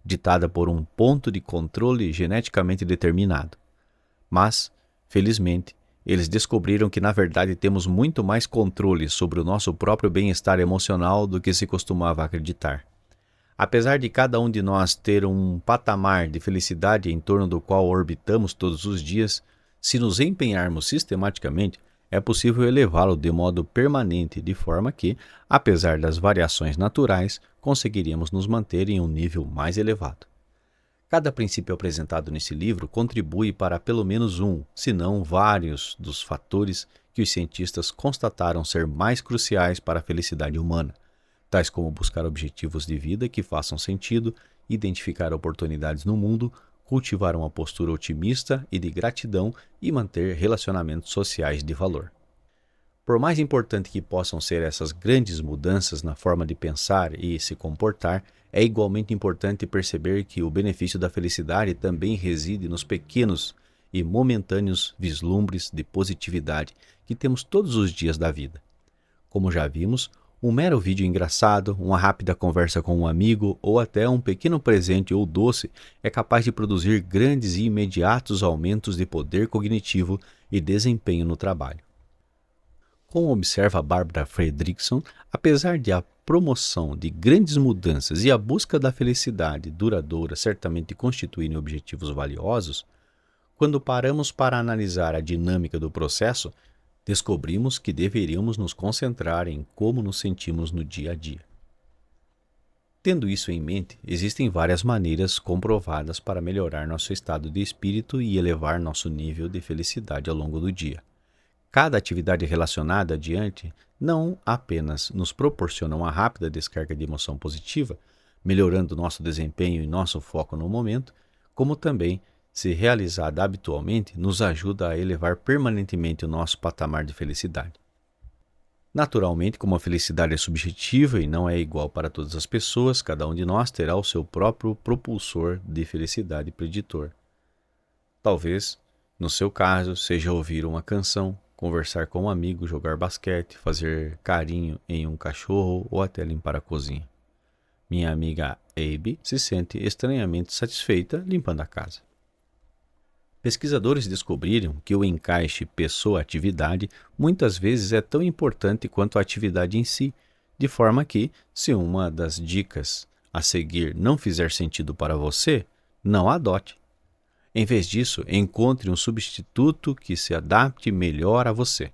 ditada por um ponto de controle geneticamente determinado. Mas, felizmente, eles descobriram que na verdade temos muito mais controle sobre o nosso próprio bem-estar emocional do que se costumava acreditar. Apesar de cada um de nós ter um patamar de felicidade em torno do qual orbitamos todos os dias, se nos empenharmos sistematicamente, é possível elevá-lo de modo permanente, de forma que, apesar das variações naturais, conseguiríamos nos manter em um nível mais elevado. Cada princípio apresentado nesse livro contribui para pelo menos um, se não vários, dos fatores que os cientistas constataram ser mais cruciais para a felicidade humana, tais como buscar objetivos de vida que façam sentido, identificar oportunidades no mundo, cultivar uma postura otimista e de gratidão e manter relacionamentos sociais de valor. Por mais importante que possam ser essas grandes mudanças na forma de pensar e se comportar, é igualmente importante perceber que o benefício da felicidade também reside nos pequenos e momentâneos vislumbres de positividade que temos todos os dias da vida. Como já vimos, um mero vídeo engraçado, uma rápida conversa com um amigo ou até um pequeno presente ou doce é capaz de produzir grandes e imediatos aumentos de poder cognitivo e desempenho no trabalho. Como observa Barbara Fredrickson, apesar de a promoção de grandes mudanças e a busca da felicidade duradoura certamente constituírem objetivos valiosos, quando paramos para analisar a dinâmica do processo, descobrimos que deveríamos nos concentrar em como nos sentimos no dia a dia. Tendo isso em mente, existem várias maneiras comprovadas para melhorar nosso estado de espírito e elevar nosso nível de felicidade ao longo do dia. Cada atividade relacionada adiante não apenas nos proporciona uma rápida descarga de emoção positiva, melhorando nosso desempenho e nosso foco no momento, como também, se realizada habitualmente, nos ajuda a elevar permanentemente o nosso patamar de felicidade. Naturalmente, como a felicidade é subjetiva e não é igual para todas as pessoas, cada um de nós terá o seu próprio propulsor de felicidade preditor. Talvez, no seu caso, seja ouvir uma canção, conversar com um amigo, jogar basquete, fazer carinho em um cachorro ou até limpar a cozinha. Minha amiga Abby se sente estranhamente satisfeita limpando a casa. Pesquisadores descobriram que o encaixe pessoa-atividade muitas vezes é tão importante quanto a atividade em si, de forma que, se uma das dicas a seguir não fizer sentido para você, não a adote. Em vez disso, encontre um substituto que se adapte melhor a você.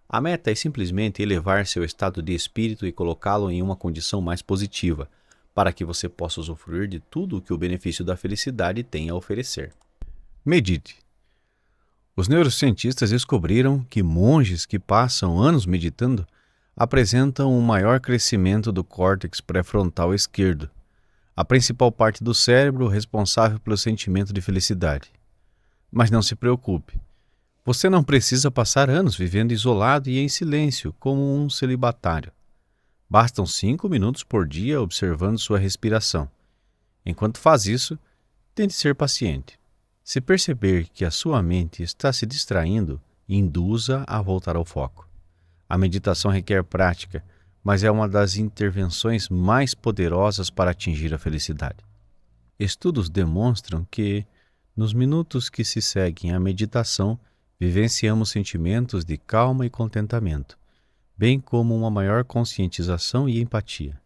A meta é simplesmente elevar seu estado de espírito e colocá-lo em uma condição mais positiva, para que você possa usufruir de tudo o que o benefício da felicidade tem a oferecer. Medite. Os neurocientistas descobriram que monges que passam anos meditando apresentam um maior crescimento do córtex pré-frontal esquerdo, a principal parte do cérebro responsável pelo sentimento de felicidade. Mas não se preocupe. Você não precisa passar anos vivendo isolado e em silêncio, como um celibatário. Bastam 5 minutos por dia observando sua respiração. Enquanto faz isso, tente ser paciente. Se perceber que a sua mente está se distraindo, induza a voltar ao foco. A meditação requer prática, mas é uma das intervenções mais poderosas para atingir a felicidade. Estudos demonstram que, nos minutos que se seguem à meditação, vivenciamos sentimentos de calma e contentamento, bem como uma maior conscientização e empatia.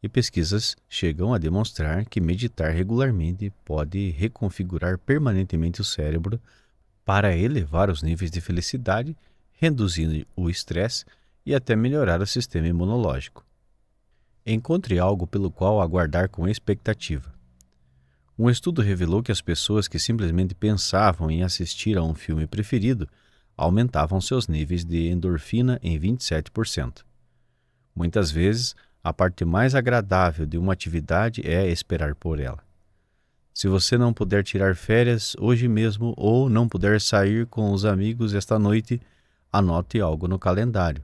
E pesquisas chegam a demonstrar que meditar regularmente pode reconfigurar permanentemente o cérebro para elevar os níveis de felicidade, reduzindo o estresse e até melhorar o sistema imunológico. Encontre algo pelo qual aguardar com expectativa. Um estudo revelou que as pessoas que simplesmente pensavam em assistir a um filme preferido aumentavam seus níveis de endorfina em 27%. Muitas vezes, a parte mais agradável de uma atividade é esperar por ela. Se você não puder tirar férias hoje mesmo ou não puder sair com os amigos esta noite, anote algo no calendário,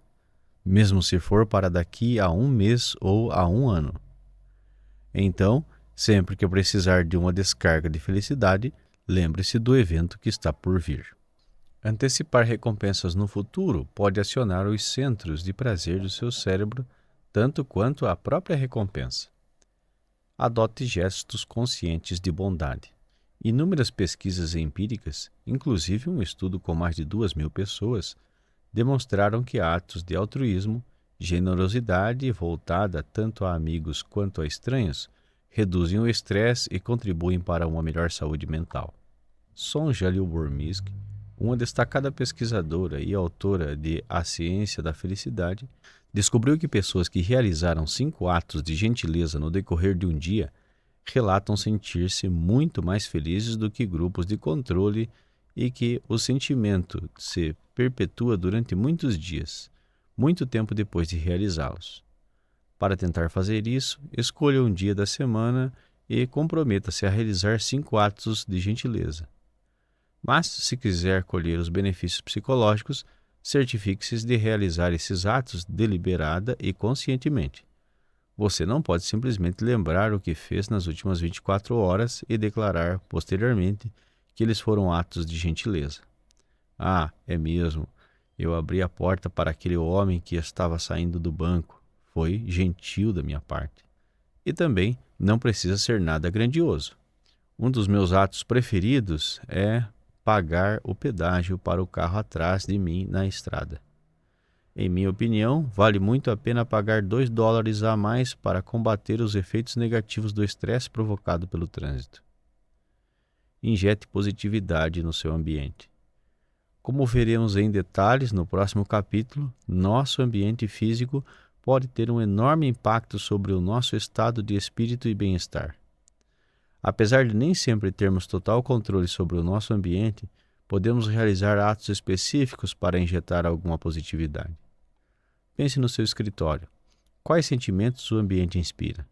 mesmo se for para daqui a 1 mês ou a 1 ano. Então, sempre que precisar de uma descarga de felicidade, lembre-se do evento que está por vir. Antecipar recompensas no futuro pode acionar os centros de prazer do seu cérebro, tanto quanto a própria recompensa. Adote gestos conscientes de bondade. Inúmeras pesquisas empíricas, inclusive um estudo com mais de 2.000 pessoas, demonstraram que atos de altruísmo, generosidade voltada tanto a amigos quanto a estranhos, reduzem o estresse e contribuem para uma melhor saúde mental. Sonja Lyubomirsky, uma destacada pesquisadora e autora de A Ciência da Felicidade, descobriu que pessoas que realizaram 5 atos de gentileza no decorrer de um dia relatam sentir-se muito mais felizes do que grupos de controle e que o sentimento se perpetua durante muitos dias, muito tempo depois de realizá-los. Para tentar fazer isso, escolha um dia da semana e comprometa-se a realizar 5 atos de gentileza. Mas, se quiser colher os benefícios psicológicos, certifique-se de realizar esses atos deliberada e conscientemente. Você não pode simplesmente lembrar o que fez nas últimas 24 horas e declarar posteriormente que eles foram atos de gentileza. Ah, é mesmo. Eu abri a porta para aquele homem que estava saindo do banco. Foi gentil da minha parte. E também não precisa ser nada grandioso. Um dos meus atos preferidos é pagar o pedágio para o carro atrás de mim na estrada. Em minha opinião, vale muito a pena pagar $2 a mais para combater os efeitos negativos do estresse provocado pelo trânsito. Injete positividade no seu ambiente. Como veremos em detalhes no próximo capítulo, nosso ambiente físico pode ter um enorme impacto sobre o nosso estado de espírito e bem-estar. Apesar de nem sempre termos total controle sobre o nosso ambiente, podemos realizar atos específicos para injetar alguma positividade. Pense no seu escritório. Quais sentimentos o ambiente inspira?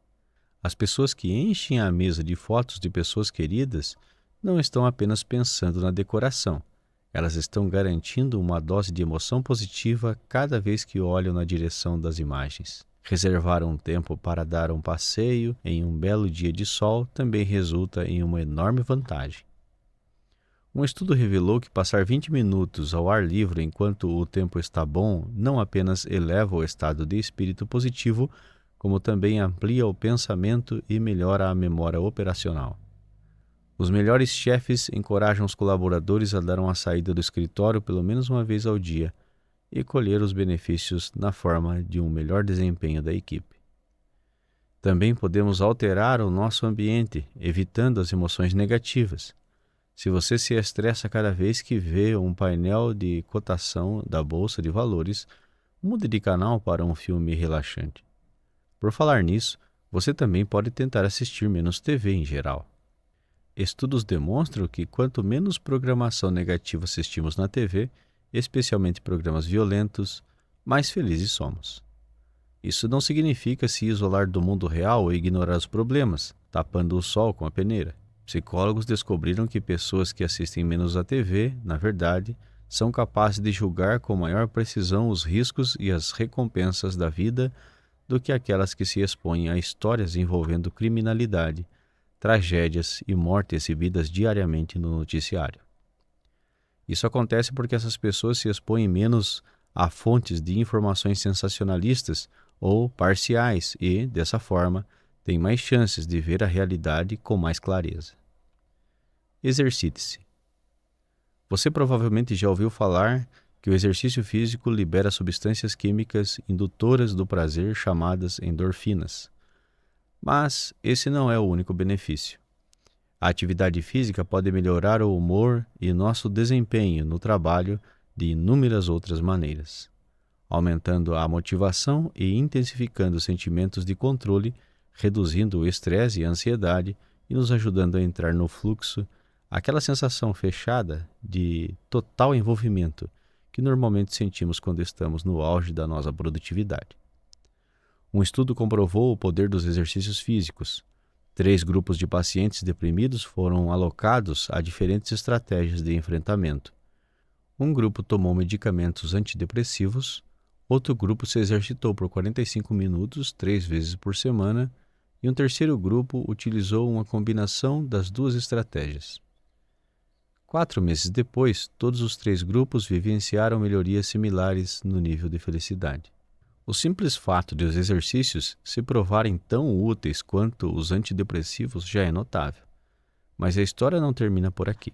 As pessoas que enchem a mesa de fotos de pessoas queridas não estão apenas pensando na decoração. Elas estão garantindo uma dose de emoção positiva cada vez que olham na direção das imagens. Reservar um tempo para dar um passeio em um belo dia de sol também resulta em uma enorme vantagem. Um estudo revelou que passar 20 minutos ao ar livre enquanto o tempo está bom não apenas eleva o estado de espírito positivo, como também amplia o pensamento e melhora a memória operacional. Os melhores chefes encorajam os colaboradores a dar uma saída do escritório pelo menos uma vez ao dia e colher os benefícios na forma de um melhor desempenho da equipe. Também podemos alterar o nosso ambiente, evitando as emoções negativas. Se você se estressa cada vez que vê um painel de cotação da Bolsa de Valores, mude de canal para um filme relaxante. Por falar nisso, você também pode tentar assistir menos TV em geral. Estudos demonstram que quanto menos programação negativa assistimos na TV, especialmente programas violentos, mais felizes somos. Isso não significa se isolar do mundo real ou ignorar os problemas, tapando o sol com a peneira. Psicólogos descobriram que pessoas que assistem menos à TV, na verdade, são capazes de julgar com maior precisão os riscos e as recompensas da vida do que aquelas que se expõem a histórias envolvendo criminalidade, tragédias e mortes exibidas diariamente no noticiário. Isso acontece porque essas pessoas se expõem menos a fontes de informações sensacionalistas ou parciais e, dessa forma, têm mais chances de ver a realidade com mais clareza. Exercite-se. Você provavelmente já ouviu falar que o exercício físico libera substâncias químicas indutoras do prazer chamadas endorfinas. Mas esse não é o único benefício. A atividade física pode melhorar o humor e nosso desempenho no trabalho de inúmeras outras maneiras, aumentando a motivação e intensificando os sentimentos de controle, reduzindo o estresse e a ansiedade e nos ajudando a entrar no fluxo, aquela sensação fechada de total envolvimento que normalmente sentimos quando estamos no auge da nossa produtividade. Um estudo comprovou o poder dos exercícios físicos. 3 grupos de pacientes deprimidos foram alocados a diferentes estratégias de enfrentamento. Um grupo tomou medicamentos antidepressivos, outro grupo se exercitou por 45 minutos 3 vezes por semana e um terceiro grupo utilizou uma combinação das 2 estratégias. 4 meses depois, todos os 3 grupos vivenciaram melhorias similares no nível de felicidade. O simples fato de os exercícios se provarem tão úteis quanto os antidepressivos já é notável. Mas a história não termina por aqui.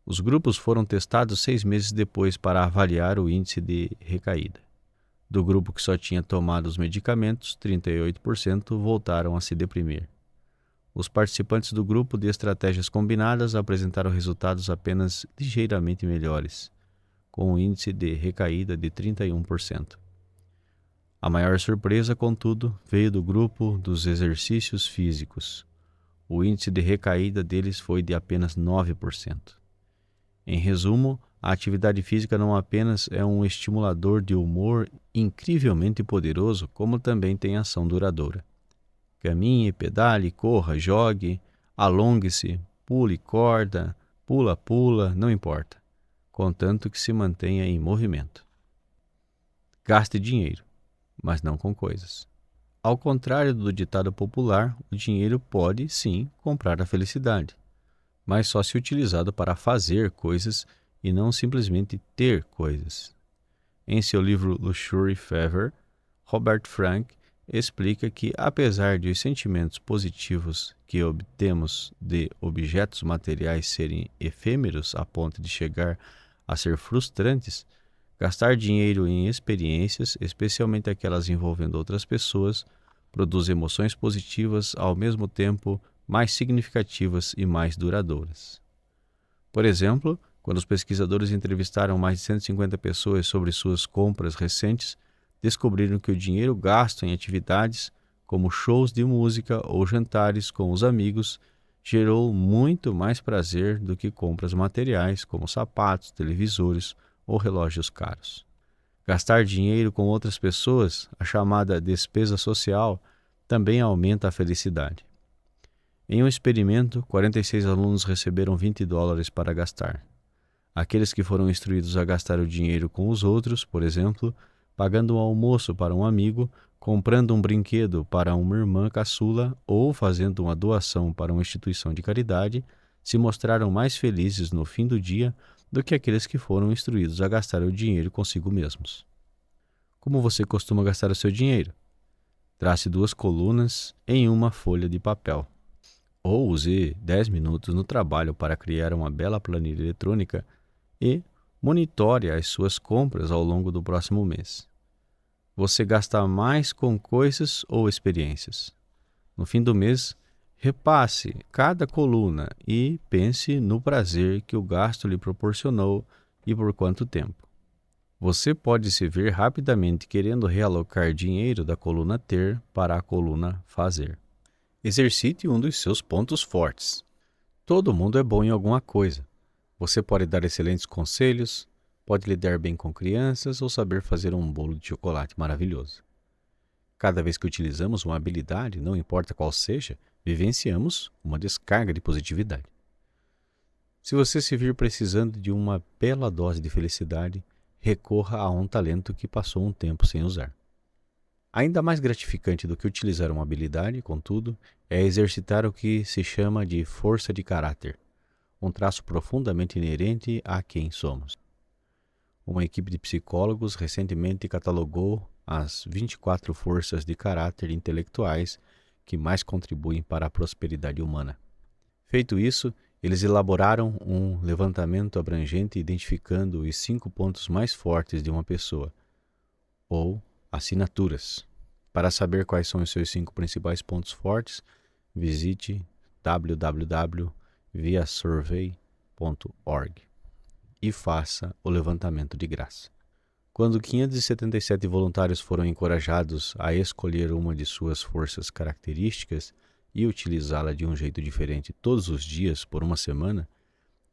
Os grupos foram testados 6 meses depois para avaliar o índice de recaída. Do grupo que só tinha tomado os medicamentos, 38% voltaram a se deprimir. Os participantes do grupo de estratégias combinadas apresentaram resultados apenas ligeiramente melhores, com um índice de recaída de 31%. A maior surpresa, contudo, veio do grupo dos exercícios físicos. o índice de recaída deles foi de apenas 9%. Em resumo, a atividade física não apenas é um estimulador de humor incrivelmente poderoso, como também tem ação duradoura. Caminhe, pedale, corra, jogue, alongue-se, pule corda, pula, não importa, contanto que se mantenha em movimento. Gaste dinheiro, mas não com coisas. Ao contrário do ditado popular, o dinheiro pode, sim, comprar a felicidade, mas só se utilizado para fazer coisas e não simplesmente ter coisas. Em seu livro Luxury Fever, Robert Frank explica que, apesar de os sentimentos positivos que obtemos de objetos materiais serem efêmeros a ponto de chegar a ser frustrantes, gastar dinheiro em experiências, especialmente aquelas envolvendo outras pessoas, produz emoções positivas ao mesmo tempo mais significativas e mais duradouras. Por exemplo, quando os pesquisadores entrevistaram mais de 150 pessoas sobre suas compras recentes, descobriram que o dinheiro gasto em atividades como shows de música ou jantares com os amigos gerou muito mais prazer do que compras materiais como sapatos, televisores ou relógios caros. Gastar dinheiro com outras pessoas, a chamada despesa social, também aumenta a felicidade. Em um experimento, 46 alunos receberam $20 para gastar. Aqueles que foram instruídos a gastar o dinheiro com os outros, por exemplo, pagando um almoço para um amigo, comprando um brinquedo para uma irmã caçula ou fazendo uma doação para uma instituição de caridade, se mostraram mais felizes no fim do dia do que aqueles que foram instruídos a gastar o dinheiro consigo mesmos. Como você costuma gastar o seu dinheiro? Trace 2 colunas em uma folha de papel. Ou use 10 minutos no trabalho para criar uma bela planilha eletrônica e monitore as suas compras ao longo do próximo mês. Você gasta mais com coisas ou experiências? No fim do mês, repasse cada coluna e pense no prazer que o gasto lhe proporcionou e por quanto tempo. Você pode se ver rapidamente querendo realocar dinheiro da coluna ter para a coluna fazer. Exercite um dos seus pontos fortes. Todo mundo é bom em alguma coisa. Você pode dar excelentes conselhos, pode lidar bem com crianças ou saber fazer um bolo de chocolate maravilhoso. Cada vez que utilizamos uma habilidade, não importa qual seja, vivenciamos uma descarga de positividade. Se você se vir precisando de uma bela dose de felicidade, recorra a um talento que passou um tempo sem usar. Ainda mais gratificante do que utilizar uma habilidade, contudo, é exercitar o que se chama de força de caráter, um traço profundamente inerente a quem somos. Uma equipe de psicólogos recentemente catalogou as 24 forças de caráter intelectuais que mais contribuem para a prosperidade humana. Feito isso, eles elaboraram um levantamento abrangente identificando os 5 pontos mais fortes de uma pessoa, ou assinaturas. Para saber quais são os seus 5 principais pontos fortes, visite www.viasurvey.org e faça o levantamento de graça. Quando 577 voluntários foram encorajados a escolher uma de suas forças características e utilizá-la de um jeito diferente todos os dias por uma semana,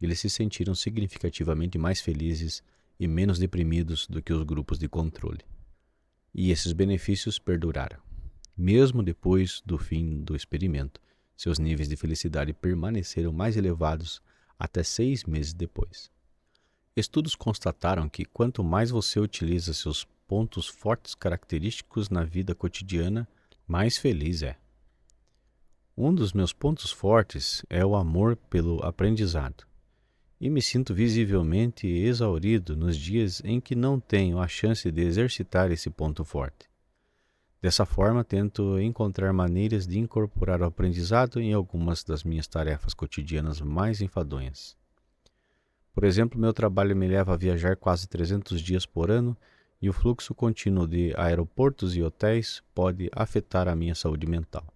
eles se sentiram significativamente mais felizes e menos deprimidos do que os grupos de controle. E esses benefícios perduraram. Mesmo depois do fim do experimento, seus níveis de felicidade permaneceram mais elevados até 6 meses depois. Estudos constataram que quanto mais você utiliza seus pontos fortes característicos na vida cotidiana, mais feliz é. Um dos meus pontos fortes é o amor pelo aprendizado, e me sinto visivelmente exaurido nos dias em que não tenho a chance de exercitar esse ponto forte. Dessa forma, tento encontrar maneiras de incorporar o aprendizado em algumas das minhas tarefas cotidianas mais enfadonhas. Por exemplo, meu trabalho me leva a viajar quase 300 dias por ano e o fluxo contínuo de aeroportos e hotéis pode afetar a minha saúde mental.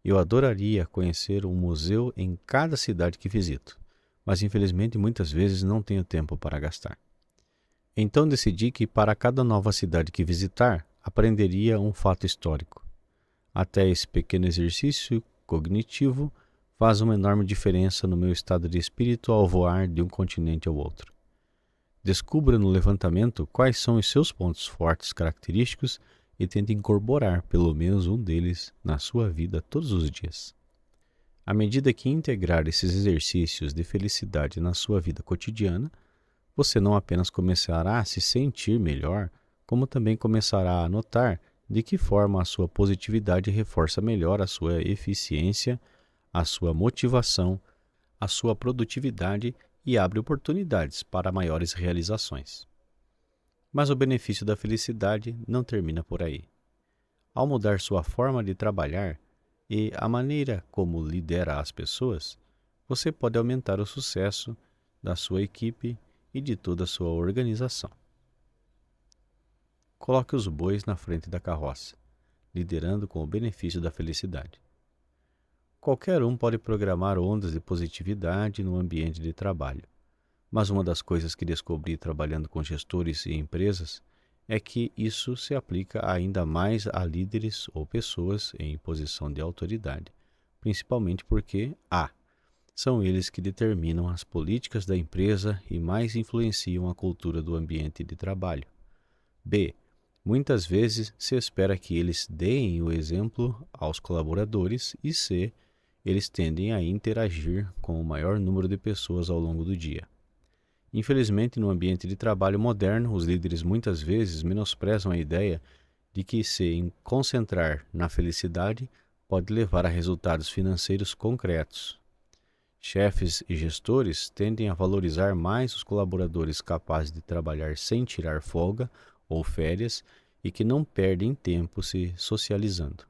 Eu adoraria conhecer um museu em cada cidade que visito, mas infelizmente muitas vezes não tenho tempo para gastar. Então decidi que para cada nova cidade que visitar, aprenderia um fato histórico. Até esse pequeno exercício cognitivo faz uma enorme diferença no meu estado de espírito ao voar de um continente ao outro. Descubra no levantamento quais são os seus pontos fortes característicos e tente incorporar pelo menos um deles na sua vida todos os dias. À medida que integrar esses exercícios de felicidade na sua vida cotidiana, você não apenas começará a se sentir melhor, como também começará a notar de que forma a sua positividade reforça melhor a sua eficiência, a sua motivação, a sua produtividade e abre oportunidades para maiores realizações. Mas o benefício da felicidade não termina por aí. Ao mudar sua forma de trabalhar e a maneira como lidera as pessoas, você pode aumentar o sucesso da sua equipe e de toda a sua organização. Coloque os bois na frente da carroça, liderando com o benefício da felicidade. Qualquer um pode programar ondas de positividade no ambiente de trabalho, mas uma das coisas que descobri trabalhando com gestores e empresas é que isso se aplica ainda mais a líderes ou pessoas em posição de autoridade, principalmente porque são eles que determinam as políticas da empresa e mais influenciam a cultura do ambiente de trabalho. Muitas vezes se espera que eles deem o exemplo aos colaboradores e eles tendem a interagir com o maior número de pessoas ao longo do dia. Infelizmente, no ambiente de trabalho moderno, os líderes muitas vezes menosprezam a ideia de que se concentrar na felicidade pode levar a resultados financeiros concretos. Chefes e gestores tendem a valorizar mais os colaboradores capazes de trabalhar sem tirar folga ou férias e que não perdem tempo se socializando.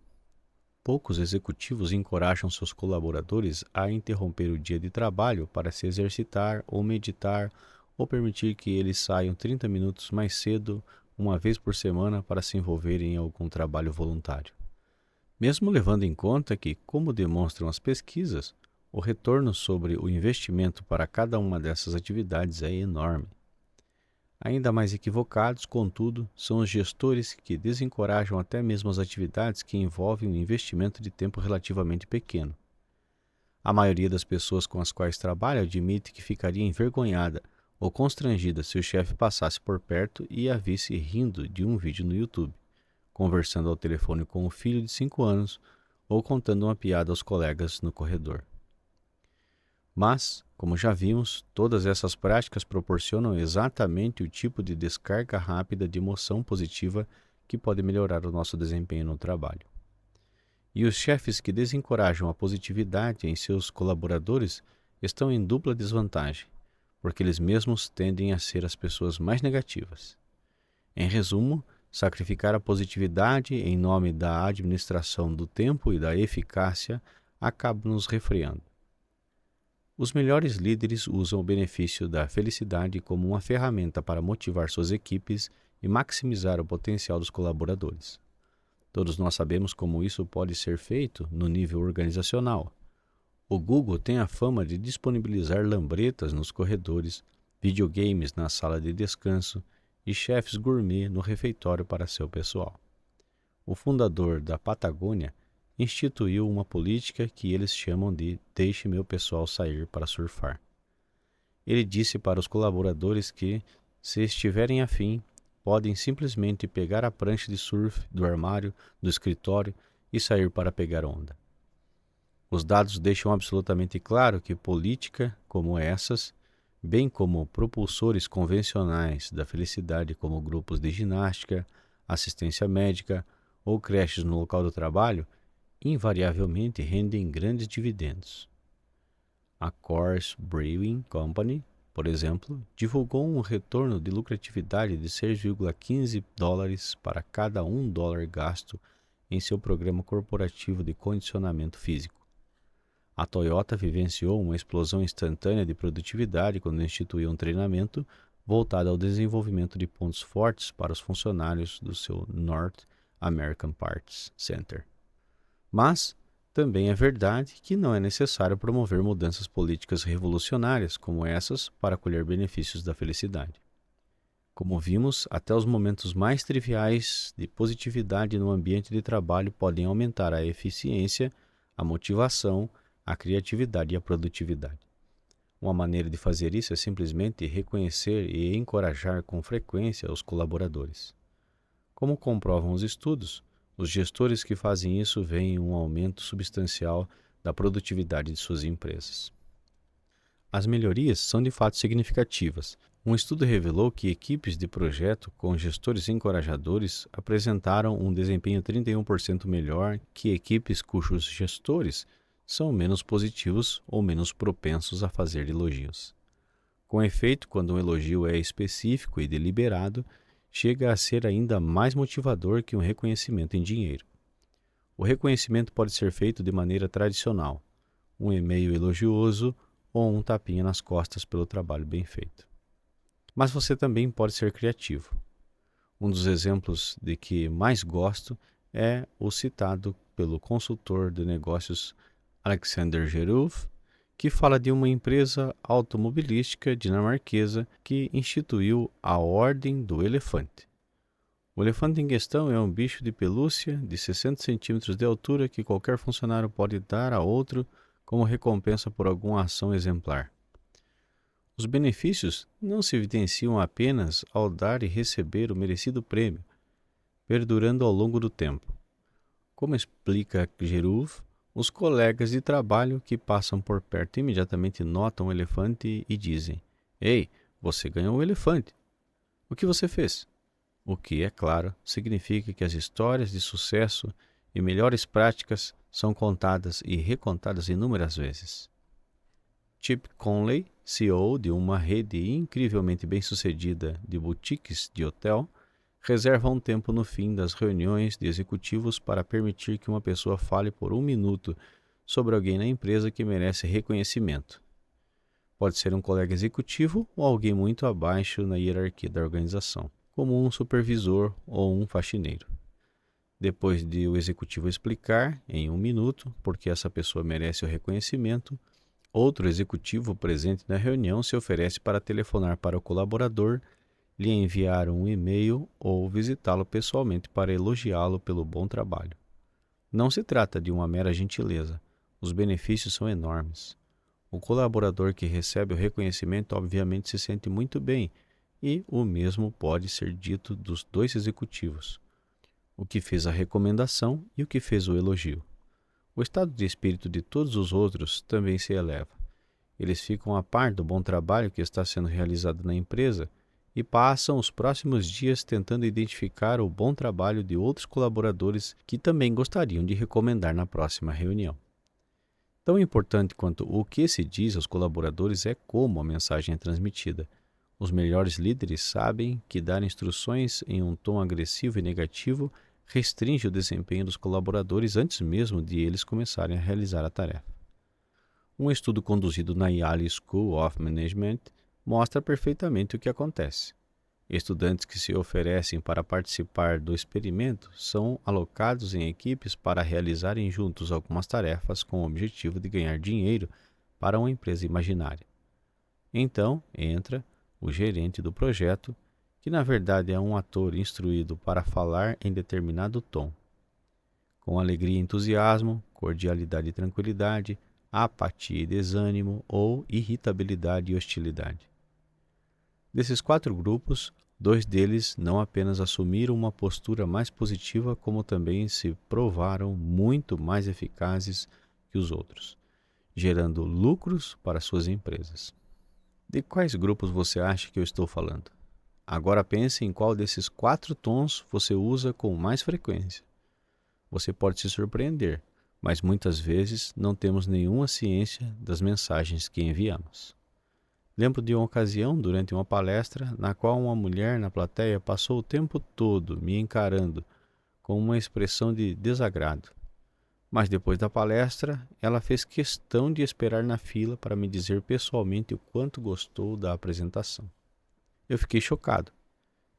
Poucos executivos encorajam seus colaboradores a interromper o dia de trabalho para se exercitar ou meditar ou permitir que eles saiam 30 minutos mais cedo, uma vez por semana, para se envolverem em algum trabalho voluntário. Mesmo levando em conta que, como demonstram as pesquisas, o retorno sobre o investimento para cada uma dessas atividades é enorme. Ainda mais equivocados, contudo, são os gestores que desencorajam até mesmo as atividades que envolvem um investimento de tempo relativamente pequeno. A maioria das pessoas com as quais trabalho admite que ficaria envergonhada ou constrangida se o chefe passasse por perto e a visse rindo de um vídeo no YouTube, conversando ao telefone com o filho de 5 anos ou contando uma piada aos colegas no corredor. Mas, como já vimos, todas essas práticas proporcionam exatamente o tipo de descarga rápida de emoção positiva que pode melhorar o nosso desempenho no trabalho. E os chefes que desencorajam a positividade em seus colaboradores estão em dupla desvantagem, porque eles mesmos tendem a ser as pessoas mais negativas. Em resumo, sacrificar a positividade em nome da administração do tempo e da eficácia acaba nos refreando. Os melhores líderes usam o benefício da felicidade como uma ferramenta para motivar suas equipes e maximizar o potencial dos colaboradores. Todos nós sabemos como isso pode ser feito no nível organizacional. O Google tem a fama de disponibilizar lambretas nos corredores, videogames na sala de descanso e chefes gourmet no refeitório para seu pessoal. O fundador da Patagônia instituiu uma política que eles chamam de "deixe meu pessoal sair para surfar". Ele disse para os colaboradores que, se estiverem afim, podem simplesmente pegar a prancha de surf do armário do escritório e sair para pegar onda. Os dados deixam absolutamente claro que política como essas, bem como propulsores convencionais da felicidade como grupos de ginástica, assistência médica ou creches no local do trabalho, invariavelmente rendem grandes dividendos. A Coors Brewing Company, por exemplo, divulgou um retorno de lucratividade de $6,15 para cada $1 gasto em seu programa corporativo de condicionamento físico. A Toyota vivenciou uma explosão instantânea de produtividade quando instituiu um treinamento voltado ao desenvolvimento de pontos fortes para os funcionários do seu North American Parts Center. Mas também é verdade que não é necessário promover mudanças políticas revolucionárias como essas para colher benefícios da felicidade. Como vimos, até os momentos mais triviais de positividade no ambiente de trabalho podem aumentar a eficiência, a motivação, a criatividade e a produtividade. Uma maneira de fazer isso é simplesmente reconhecer e encorajar com frequência os colaboradores. Como comprovam os estudos, os gestores que fazem isso veem um aumento substancial da produtividade de suas empresas. As melhorias são de fato significativas. Um estudo revelou que equipes de projeto com gestores encorajadores apresentaram um desempenho 31% melhor que equipes cujos gestores são menos positivos ou menos propensos a fazer elogios. Com efeito, quando um elogio é específico e deliberado, chega a ser ainda mais motivador que um reconhecimento em dinheiro. O reconhecimento pode ser feito de maneira tradicional, um e-mail elogioso ou um tapinha nas costas pelo trabalho bem feito. Mas você também pode ser criativo. Um dos exemplos de que mais gosto é o citado pelo consultor de negócios Alexander Gerouf, que fala de uma empresa automobilística dinamarquesa que instituiu a Ordem do Elefante. O elefante em questão é um bicho de pelúcia de 60 centímetros de altura que qualquer funcionário pode dar a outro como recompensa por alguma ação exemplar. Os benefícios não se evidenciam apenas ao dar e receber o merecido prêmio, perdurando ao longo do tempo. Como explica Gerouf, os colegas de trabalho que passam por perto imediatamente notam o elefante e dizem: "Ei, você ganhou o elefante. O que você fez?" O que, é claro, significa que as histórias de sucesso e melhores práticas são contadas e recontadas inúmeras vezes. Chip Conley, CEO de uma rede incrivelmente bem-sucedida de boutiques de hotel, reserva um tempo no fim das reuniões de executivos para permitir que uma pessoa fale por 1 minuto sobre alguém na empresa que merece reconhecimento. Pode ser um colega executivo ou alguém muito abaixo na hierarquia da organização, como um supervisor ou um faxineiro. Depois de o executivo explicar, em 1 minuto, por que essa pessoa merece o reconhecimento, outro executivo presente na reunião se oferece para telefonar para o colaborador, lhe enviar um e-mail ou visitá-lo pessoalmente para elogiá-lo pelo bom trabalho. Não se trata de uma mera gentileza. Os benefícios são enormes. O colaborador que recebe o reconhecimento obviamente se sente muito bem, e o mesmo pode ser dito dos 2 executivos, o que fez a recomendação e o que fez o elogio. O estado de espírito de todos os outros também se eleva. Eles ficam a par do bom trabalho que está sendo realizado na empresa e passam os próximos dias tentando identificar o bom trabalho de outros colaboradores que também gostariam de recomendar na próxima reunião. Tão importante quanto o que se diz aos colaboradores é como a mensagem é transmitida. Os melhores líderes sabem que dar instruções em um tom agressivo e negativo restringe o desempenho dos colaboradores antes mesmo de eles começarem a realizar a tarefa. Um estudo conduzido na Yale School of Management mostra perfeitamente o que acontece. Estudantes que se oferecem para participar do experimento são alocados em equipes para realizarem juntos algumas tarefas com o objetivo de ganhar dinheiro para uma empresa imaginária. Então entra o gerente do projeto, que na verdade é um ator instruído para falar em determinado tom, com alegria e entusiasmo, cordialidade e tranquilidade, apatia e desânimo ou irritabilidade e hostilidade. Desses 4 grupos, 2 deles não apenas assumiram uma postura mais positiva, como também se provaram muito mais eficazes que os outros, gerando lucros para suas empresas. De quais grupos você acha que eu estou falando? Agora pense em qual desses 4 tons você usa com mais frequência. Você pode se surpreender, mas muitas vezes não temos nenhuma ciência das mensagens que enviamos. Lembro de uma ocasião, durante uma palestra, na qual uma mulher na plateia passou o tempo todo me encarando com uma expressão de desagrado. Mas depois da palestra, ela fez questão de esperar na fila para me dizer pessoalmente o quanto gostou da apresentação. Eu fiquei chocado.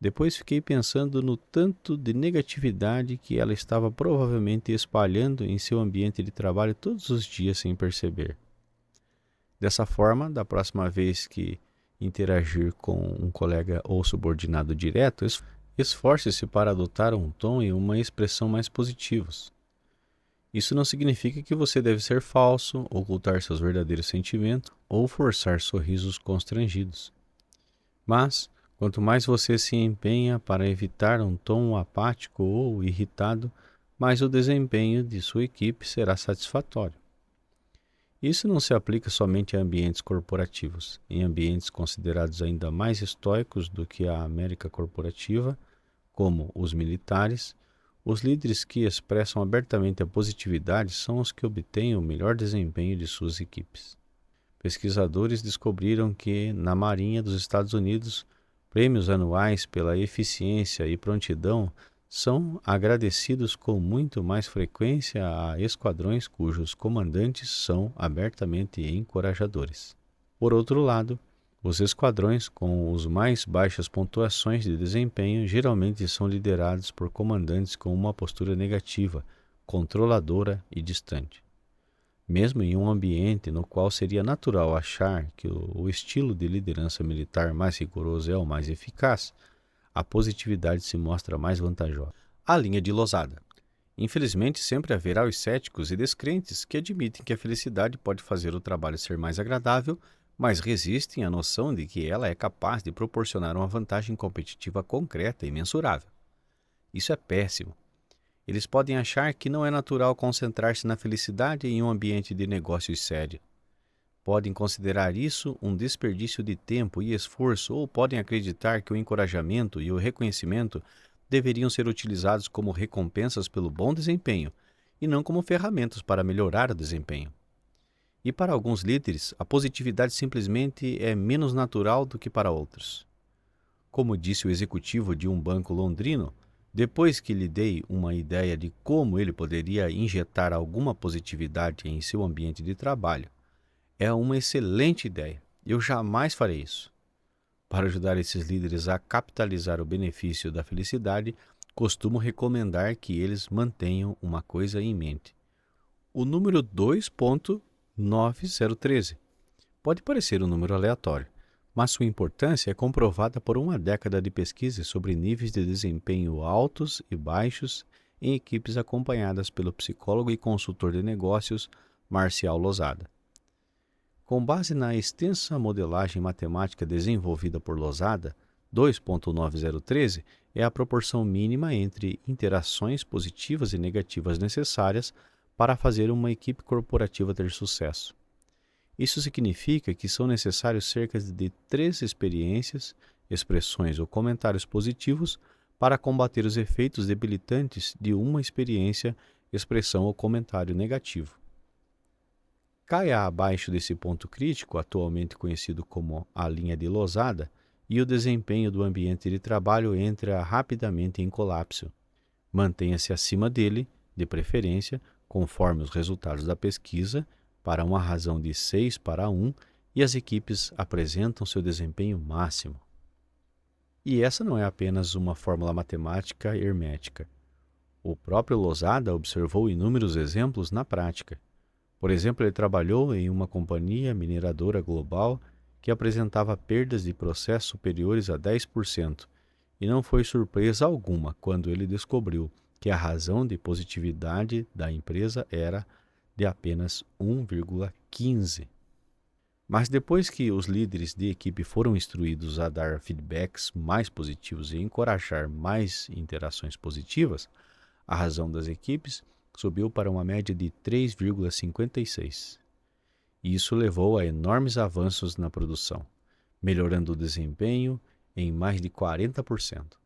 Depois fiquei pensando no tanto de negatividade que ela estava provavelmente espalhando em seu ambiente de trabalho todos os dias sem perceber. Dessa forma, da próxima vez que interagir com um colega ou subordinado direto, esforce-se para adotar um tom e uma expressão mais positivos. Isso não significa que você deve ser falso, ocultar seus verdadeiros sentimentos ou forçar sorrisos constrangidos. Mas, quanto mais você se empenha para evitar um tom apático ou irritado, mais o desempenho de sua equipe será satisfatório. Isso não se aplica somente a ambientes corporativos. Em ambientes considerados ainda mais estoicos do que a América corporativa, como os militares, os líderes que expressam abertamente a positividade são os que obtêm o melhor desempenho de suas equipes. Pesquisadores descobriram que, na Marinha dos Estados Unidos, prêmios anuais pela eficiência e prontidão são agradecidos com muito mais frequência a esquadrões cujos comandantes são abertamente encorajadores. Por outro lado, os esquadrões com as mais baixas pontuações de desempenho geralmente são liderados por comandantes com uma postura negativa, controladora e distante. Mesmo em um ambiente no qual seria natural achar que o estilo de liderança militar mais rigoroso é o mais eficaz, a positividade se mostra mais vantajosa. A linha de Losada. Infelizmente, sempre haverá os céticos e descrentes que admitem que a felicidade pode fazer o trabalho ser mais agradável, mas resistem à noção de que ela é capaz de proporcionar uma vantagem competitiva concreta e mensurável. Isso é péssimo. Eles podem achar que não é natural concentrar-se na felicidade em um ambiente de negócios sério. Podem considerar isso um desperdício de tempo e esforço ou podem acreditar que o encorajamento e o reconhecimento deveriam ser utilizados como recompensas pelo bom desempenho e não como ferramentas para melhorar o desempenho. E para alguns líderes, a positividade simplesmente é menos natural do que para outros. Como disse o executivo de um banco londrino, depois que lhe dei uma ideia de como ele poderia injetar alguma positividade em seu ambiente de trabalho, é uma excelente ideia. Eu jamais farei isso. Para ajudar esses líderes a capitalizar o benefício da felicidade, costumo recomendar que eles mantenham uma coisa em mente. O número 2.9013 pode parecer um número aleatório, mas sua importância é comprovada por uma década de pesquisa sobre níveis de desempenho altos e baixos em equipes acompanhadas pelo psicólogo e consultor de negócios Marcial Losada. Com base na extensa modelagem matemática desenvolvida por Losada, 2.9013 é a proporção mínima entre interações positivas e negativas necessárias para fazer uma equipe corporativa ter sucesso. Isso significa que são necessários cerca de 3 experiências, expressões ou comentários positivos para combater os efeitos debilitantes de uma experiência, expressão ou comentário negativo. Caia abaixo desse ponto crítico, atualmente conhecido como a linha de Losada, e o desempenho do ambiente de trabalho entra rapidamente em colapso. Mantenha-se acima dele, de preferência, conforme os resultados da pesquisa, para uma razão de 6:1, e as equipes apresentam seu desempenho máximo. E essa não é apenas uma fórmula matemática hermética. O próprio Losada observou inúmeros exemplos na prática. Por exemplo, ele trabalhou em uma companhia mineradora global que apresentava perdas de processo superiores a 10%, e não foi surpresa alguma quando ele descobriu que a razão de positividade da empresa era de apenas 1,15. Mas depois que os líderes de equipe foram instruídos a dar feedbacks mais positivos e encorajar mais interações positivas, a razão das equipes subiu para uma média de 3,56. E isso levou a enormes avanços na produção, melhorando o desempenho em mais de 40%.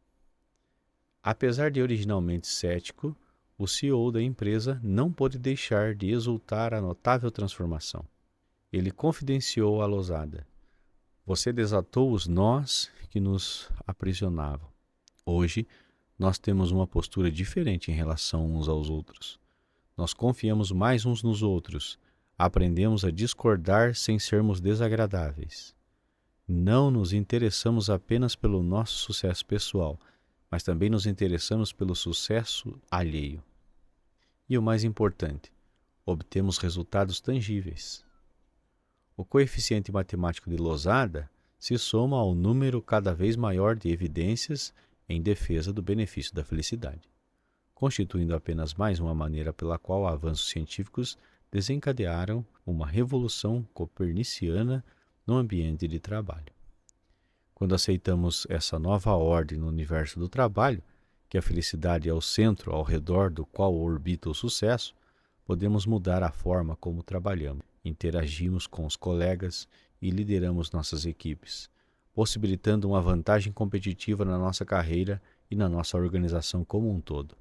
Apesar de originalmente cético, o CEO da empresa não pôde deixar de exultar a notável transformação. Ele confidenciou a Losada: "Você desatou os nós que nos aprisionavam. Hoje, nós temos uma postura diferente em relação uns aos outros. Nós confiamos mais uns nos outros. Aprendemos a discordar sem sermos desagradáveis. Não nos interessamos apenas pelo nosso sucesso pessoal, mas também nos interessamos pelo sucesso alheio. E o mais importante, obtemos resultados tangíveis." O coeficiente matemático de Losada se soma ao número cada vez maior de evidências em defesa do benefício da felicidade. constituindo apenas mais uma maneira pela qual avanços científicos desencadearam uma revolução coperniciana no ambiente de trabalho. Quando aceitamos essa nova ordem no universo do trabalho, que a felicidade é o centro ao redor do qual orbita o sucesso, podemos mudar a forma como trabalhamos, interagimos com os colegas e lideramos nossas equipes, possibilitando uma vantagem competitiva na nossa carreira e na nossa organização como um todo.